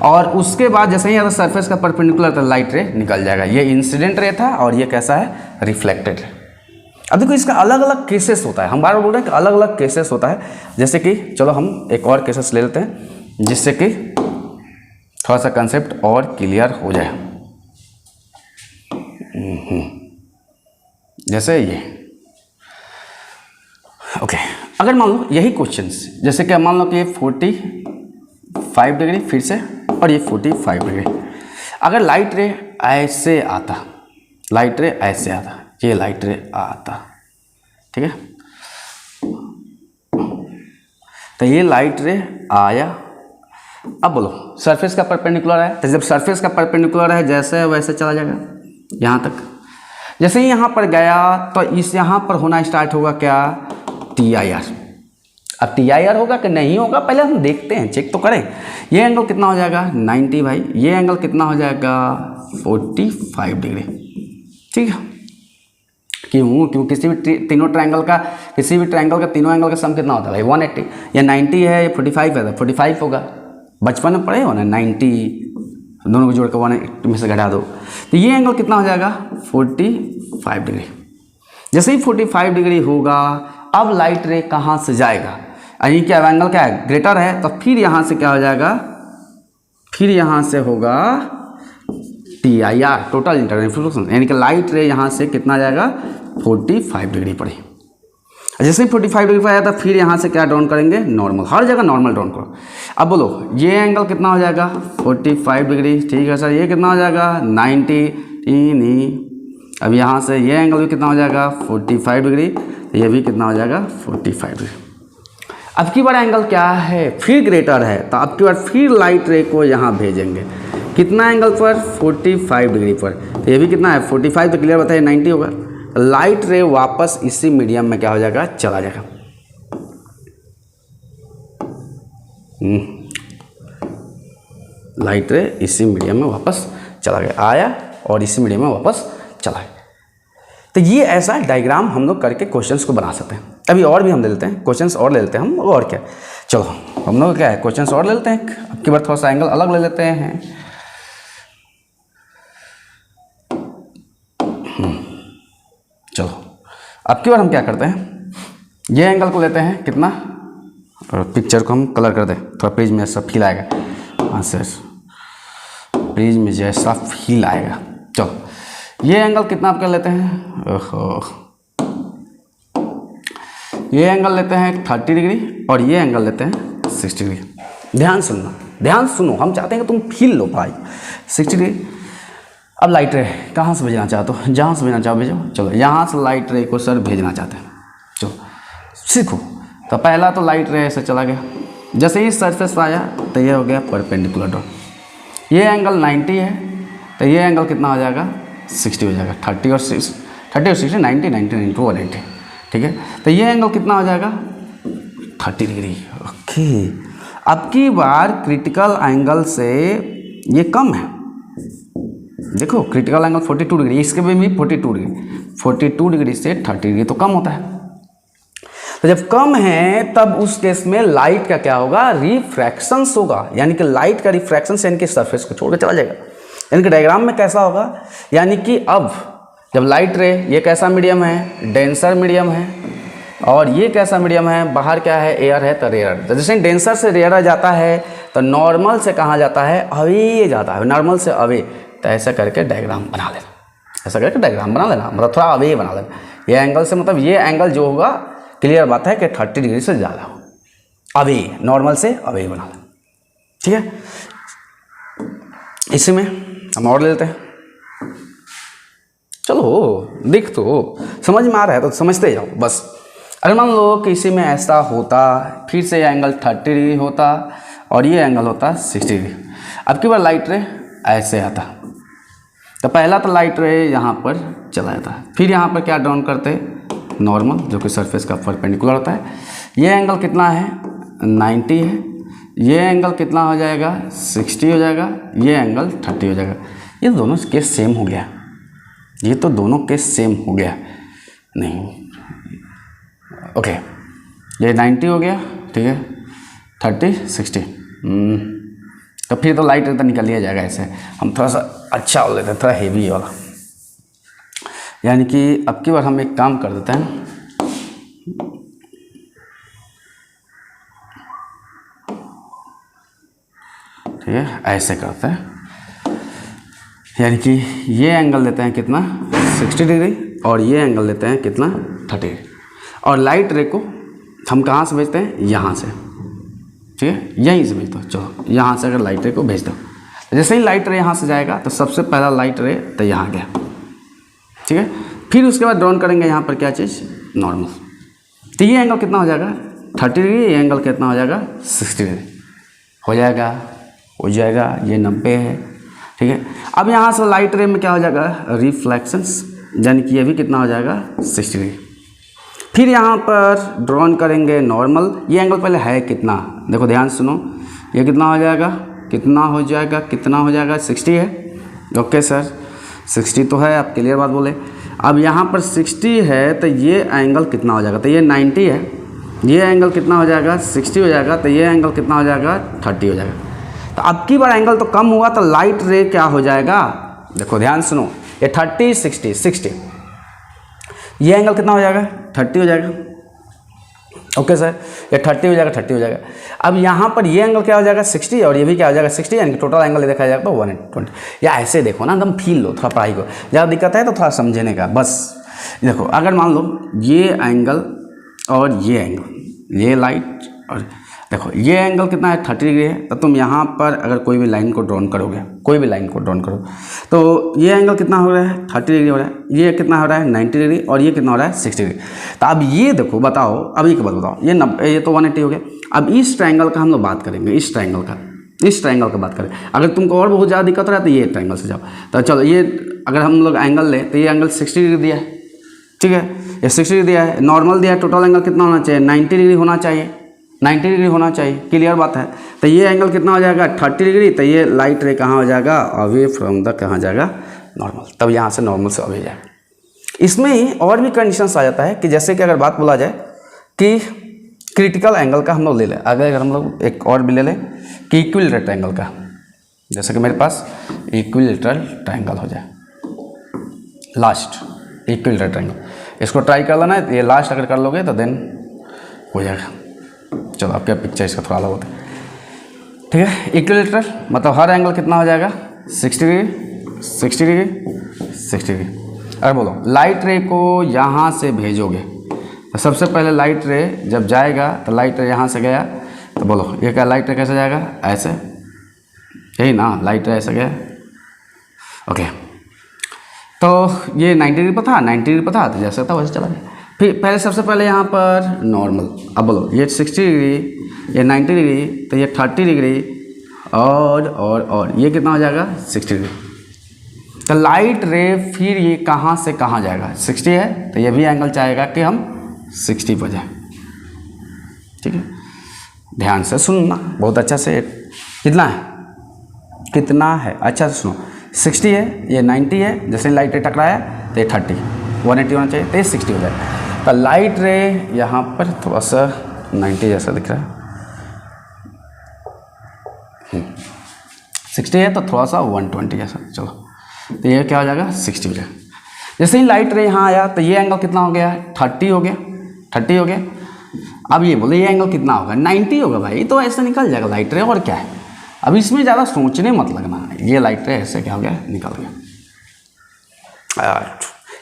और उसके बाद जैसे ही यहाँ सरफेस का परपेंडिकुलर तो लाइट रे निकल जाएगा। ये इंसिडेंट रे था और ये कैसा है, रिफ्लेक्टेड है। अब देखो इसका अलग अलग केसेस होता है, हम बार बार बोल रहे हैं कि अलग अलग केसेस होता है। जैसे कि चलो हम एक और केसेस ले लेते हैं जिससे कि थोड़ा सा कंसेप्ट और क्लियर हो जाए। जैसे ये ओके, अगर मान लो यही क्वेश्चंस, जैसे कि मान लो कि ये 45 डिग्री फिर से और ये 45 डिग्री, अगर लाइट रे ऐसे आता, लाइट रे ऐसे आता, ये लाइट रे आता, ठीक है। तो ये लाइट रे आया, अब बोलो सरफेस का परपेंडिकुलर है, तो जब सरफेस का परपेंडिकुलर है जैसे वैसे चला जाएगा यहाँ तक। जैसे ही यहाँ पर गया तो इस यहाँ पर होना स्टार्ट होगा क्या, TIR। अब TIR होगा कि नहीं होगा पहले हम देखते हैं, चेक तो करें। ये एंगल कितना हो जाएगा 90 भाई, ये एंगल कितना हो जाएगा 45 डिग्री, ठीक है। क्यों किसी भी तीनों ट्रायंगल का, किसी भी ट्रायंगल का तीनों एंगल का सम कितना होता है भाई 180। ये 90 है, ये 45 है, तो 45 होगा। बचपन में पढ़े हो ना 90, दोनों को जोड़ कर 180 में से घटा दो, तो ये एंगल कितना हो जाएगा 45 डिग्री। जैसे ही 45 डिग्री होगा, अब लाइट रे कहाँ से जाएगा, यानी क्या एंगल क्या है, ग्रेटर है, तो फिर यहाँ से क्या हो जाएगा, फिर यहाँ से होगा TIR टोटल इंटरनल रिफ्लेक्शन, यानी कि लाइट रे यहाँ से कितना जाएगा 45 डिग्री पर ही। जैसे ही 45 डिग्री पर आया था फिर यहाँ से क्या ड्रॉन करेंगे, नॉर्मल, हर जगह नॉर्मल ड्रॉन करो। अब बोलो ये एंगल कितना हो जाएगा 45 डिग्री, ठीक है सर। ये कितना हो जाएगा 90, नहीं। अब यहाँ से ये एंगल भी कितना हो जाएगा 45 डिग्री, ये भी कितना हो जाएगा 45 डिग्री। अब की बार एंगल क्या है, फिर ग्रेटर है, तो अब की बार फिर लाइट रे को यहाँ भेजेंगे, कितना एंगल पर 45 डिग्री पर। तो ये भी कितना है 45, तो क्लियर बताइए 90 होगा। लाइट रे वापस इसी मीडियम में क्या हो जाएगा, चला जाएगा। लाइट रे इसी मीडियम में वापस चला गया, आया और इसी मीडियम में वापस चला गया। तो ये ऐसा डायग्राम हम लोग करके क्वेश्चंस को बना सकते हैं। अभी और भी हम ले लेते हैं क्वेश्चंस, और ले लेते हैं हम, और क्या, चलो हम लोग क्या है क्वेश्चंस और ले लेते हैं। अब की बार थोड़ा सा एंगल अलग ले लेते हैं। चलो अब की बार हम क्या करते हैं, ये एंगल को लेते हैं कितना, और पिक्चर को हम कलर कर दें, थोड़ा पेज में ऐसा फील आएगा। हाँ सर, पेज में जैसा फील आएगा। चलो ये एंगल कितना आप कर लेते हैं, ओहो, ये एंगल लेते हैं 30 डिग्री और ये एंगल लेते हैं 60 डिग्री। ध्यान सुनना, ध्यान सुनो, हम चाहते हैं कि तुम फील लो भाई। 60 डिग्री। अब लाइट रे कहाँ से भेजना चाहते हो, जहाँ से भेजना चाहो भेजो। चलो यहाँ से लाइट रे को सर भेजना चाहते हैं, चलो सीखो। तो पहला तो लाइट रे ऐसे चला गया, जैसे ही सरफेस पर आया तो ये हो गया परपेंडिकुलर डॉट। ये एंगल 90 है तो ये एंगल कितना हो जाएगा, 60 हो जाएगा। 30 और 60 90 90 180, ठीक है। तो ये एंगल कितना हो जाएगा, 30 डिग्री। ओके, अब की बार क्रिटिकल एंगल से ये कम है। देखो क्रिटिकल एंगल 42 डिग्री, इसके भी 42 डिग्री, 42 डिग्री से 30 डिग्री तो कम होता है। तो जब कम है तब उस केस में लाइट का क्या होगा, रिफ्रैक्शंस होगा, यानी कि लाइट का रिफ्रैक्शंस यानी कि सरफेस को छोड़कर चला जाएगा। यानी कि डायग्राम में कैसा होगा, यानी कि अब जब लाइट रे, ये कैसा मीडियम है, डेंसर मीडियम है, और ये कैसा मीडियम है, बाहर क्या है, एयर है, तो रेयर। तो जैसे डेंसर से रेयर जाता है तो नॉर्मल से कहाँ जाता है, अवे जाता है, नॉर्मल से अवे। तो ऐसा करके डायग्राम बना लेना, ऐसा करके डायग्राम बना लेना, मतलब थोड़ा अवे बना लेना। ये एंगल से मतलब ये एंगल जो होगा, क्लियर बात है कि 30 डिग्री से ज़्यादा हो, अवे, नॉर्मल से अवे बना लेना, ठीक है। इसी में हम और ले लेते हैं। चलो दिख तो समझ में आ रहा है तो समझते जाओ बस। अगर मान लो कि इसी में ऐसा होता, फिर से ये एंगल 30 डिग्री होता और ये एंगल होता 60 डिग्री। अब की बार लाइट रे ऐसे आता, तो पहला तो लाइट रे यहाँ पर चला जाता है, फिर यहाँ पर क्या ड्रॉन करते, नॉर्मल, जो कि सरफेस का परपेंडिकुलर होता है। ये एंगल कितना है, 90 है। ये एंगल कितना हो जाएगा, 60 हो जाएगा। ये एंगल 30 हो जाएगा। ये दोनों केस सेम हो गया, ये तो दोनों केस सेम हो गया नहीं, ओके। ये 90 हो गया, ठीक है, 30 60। तो फिर तो लाइट तो निकल लिया जाएगा। ऐसे हम थोड़ा सा अच्छा हो लेते हैं, थोड़ा हेवी वाला, यानी कि अब की बार हम एक काम कर देते हैं, ठीक है, ऐसे करते हैं, यानी कि ये एंगल लेते हैं कितना, 60 डिग्री, और ये एंगल लेते हैं कितना, 30 डिग्री। और लाइट रे को हम कहाँ से भेजते हैं, यहाँ से, ठीक है, यहीं से भेज दो। चलो यहाँ से अगर लाइट रे को भेज दो, जैसे ही लाइट रे यहाँ से जाएगा तो सबसे पहला लाइट रे तो यहाँ गया, ठीक है। फिर उसके बाद ड्रॉन करेंगे यहाँ पर क्या चीज़, नॉर्मल। तो ये एंगल कितना हो जाएगा, 30 डिग्री, ये एंगल कितना हो जाएगा, 60 डिग्री हो जाएगा, हो जाएगा। ये 90 है, ठीक है। अब यहाँ से लाइट रे में क्या हो जाएगा, रिफ्लेक्शंस, यानी कि ये भी कितना हो जाएगा, 60 डिग्री। फिर यहाँ पर ड्रॉन करेंगे नॉर्मल। ये एंगल पहले है कितना, देखो ध्यान सुनो, ये कितना हो जाएगा, कितना हो जाएगा, कितना हो जाएगा, 60 है। ओके सर 60 तो है, आप क्लियर बात बोले। अब यहाँ पर 60 है तो ये एंगल कितना हो जाएगा, तो ये 90 है, ये एंगल कितना हो जाएगा, 60 हो जाएगा। तो ये एंगल कितना हो जाएगा, 30 हो जाएगा। तो अब की बार एंगल तो कम हुआ तो लाइट रे क्या हो जाएगा, देखो ध्यान सुनो, ये 30 60 60, ये एंगल कितना हो जाएगा, 30 हो जाएगा। ओके सर, ये 30 हो जाएगा, 30 हो जाएगा। अब यहाँ पर ये एंगल क्या हो जाएगा, 60, और ये भी क्या हो जाएगा, 60, यानी कि टोटल एंगल देखा जाएगा तो 120। या ऐसे देखो ना, एकदम फील लो, थोड़ा पढ़ाई को ज़्यादा दिक्कत है तो थोड़ा समझने का बस। देखो अगर मान लो ये एंगल और ये एंगल, ये लाइट, और देखो ये एंगल कितना है, 30 डिग्री है। तो तुम यहाँ पर अगर कोई भी लाइन को ड्रॉन करोगे, कोई भी लाइन को ड्रॉन करो, तो ये एंगल कितना हो रहा है, 30 डिग्री हो रहा है, ये कितना हो रहा है, 90 डिग्री, और ये कितना हो रहा है, 60 डिग्री। तो अब ये देखो, बताओ अभी के बाद बताओ, ये 90, ये तो 180 हो गया। अब इस ट्रायंगल का हम लोग बात करेंगे, इस ट्रायंगल का बात करें। अगर तुमको और बहुत ज़्यादा दिक्कत हो रहा है तो ये ट्रायंगल से जाओ। तो चलो ये अगर हम लोग एंगल लें तो ये एंगल 60 डिग्री दिया है, ठीक है, ये 60 डिग्री दिया है, नॉर्मल दिया है, टोटल एंगल कितना होना चाहिए, 90 डिग्री होना चाहिए, 90 डिग्री होना चाहिए, क्लियर बात है। तो ये एंगल कितना हो जाएगा, 30 डिग्री। तो ये लाइट रे कहाँ हो जाएगा, अवे फ्रॉम द कहाँ जाएगा, नॉर्मल। तब यहाँ से नॉर्मल से अवे जाएगा। इसमें ही और भी कंडीशंस आ जाता है कि जैसे कि अगर बात बोला जाए कि क्रिटिकल एंगल का हम लोग ले लें, अगर हम लोग एक और भी ले लें कि इक्विलैटरल ट्रायंगल का, जैसे कि मेरे पास इक्विलैटरल ट्रायंगल हो जाए, लास्ट इक्विलैटरल ट्रायंगल, इसको ट्राई कर लेना है, ये लास्ट अगर कर लोगे तो देन हो जाएगा। चलो आपका पिक्चर इसका थोड़ा अलग होता है, ठीक है। इक्विलेटरल मतलब हर एंगल कितना हो जाएगा 60 डिग्री 60 डिग्री 60 डिग्री। अगर बोलो लाइट रे को यहाँ से भेजोगे तो सबसे पहले लाइट रे जब जाएगा तो लाइट रे यहाँ से गया तो बोलो ये क्या लाइट रे कैसे जाएगा, ऐसे, यही ना, लाइट रे ऐसे गया, ओके। तो ये 90 डिग्री पर था, 90 डिग्री पर था तो जैसे था वैसे चला गया। फिर पहले सबसे पहले यहाँ पर नॉर्मल, अब बोलो ये 60 डिग्री, ये 90 डिग्री, तो ये 30 डिग्री और ये कितना हो जाएगा 60 डिग्री। तो लाइट रे फिर ये कहाँ से कहाँ जाएगा, 60 है तो ये भी एंगल चाहेगा कि हम 60 पर जाए, ठीक है। ध्यान से सुनना बहुत अच्छा से, कितना है अच्छा से सुनो। 60 है, ये 90 है, जैसे लाइट रे टकराया तो ये 30 180 होना चाहिए, तो ये 60 हो जाएगा। तो लाइट रे यहाँ पर थोड़ा सा 90 जैसा दिख रहा है, 60 है तो थोड़ा सा 120 जैसा, चलो तो ये क्या हो जाएगा 60 हो जाएगा। जैसे ही लाइट रे यहाँ आया तो ये एंगल कितना हो गया 30 हो गया, 30 हो गया। अब ये बोले ये एंगल कितना होगा 90 होगा भाई, तो ऐसे निकल जाएगा लाइट रे, और क्या है। अब इसमें ज़्यादा सोचने मत लगना, ये लाइट रे ऐसे क्या हो गया निकल गया,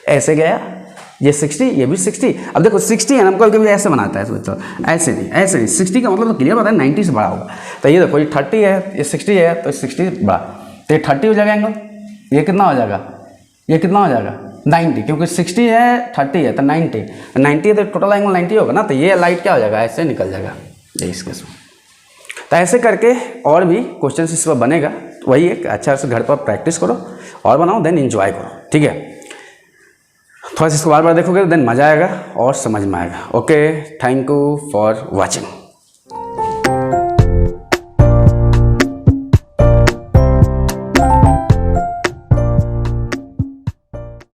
ऐसे गया, ये 60 ये भी 60। अब देखो 60 है ना, हमको कभी ऐसे बनाता है सोचो, ऐसे नहीं 60 का मतलब तो क्लियर होता है 90 से बड़ा होगा। तो ये देखो ये 30 है, ये 60 है, तो 60 बड़ा, तो ये 30 हो जाएगा एंगल, ये कितना हो जाएगा, ये कितना हो जाएगा 90, क्योंकि 60 है 30 है तो 90 है तो टोटल एंगल 90 होगा ना, तो ये लाइट क्या हो जाएगा ऐसे निकल जाएगा, ये इस केस में। तो ऐसे करके और भी क्वेश्चन इस पर बनेगा, वही एक अच्छा से घर पर प्रैक्टिस करो और बनाओ, देन एंजॉय करो, ठीक है। थोड़ा सा इसको बार बार देखोगे तो देन मज़ा आएगा और समझ में आएगा। Okay, thank you for watching.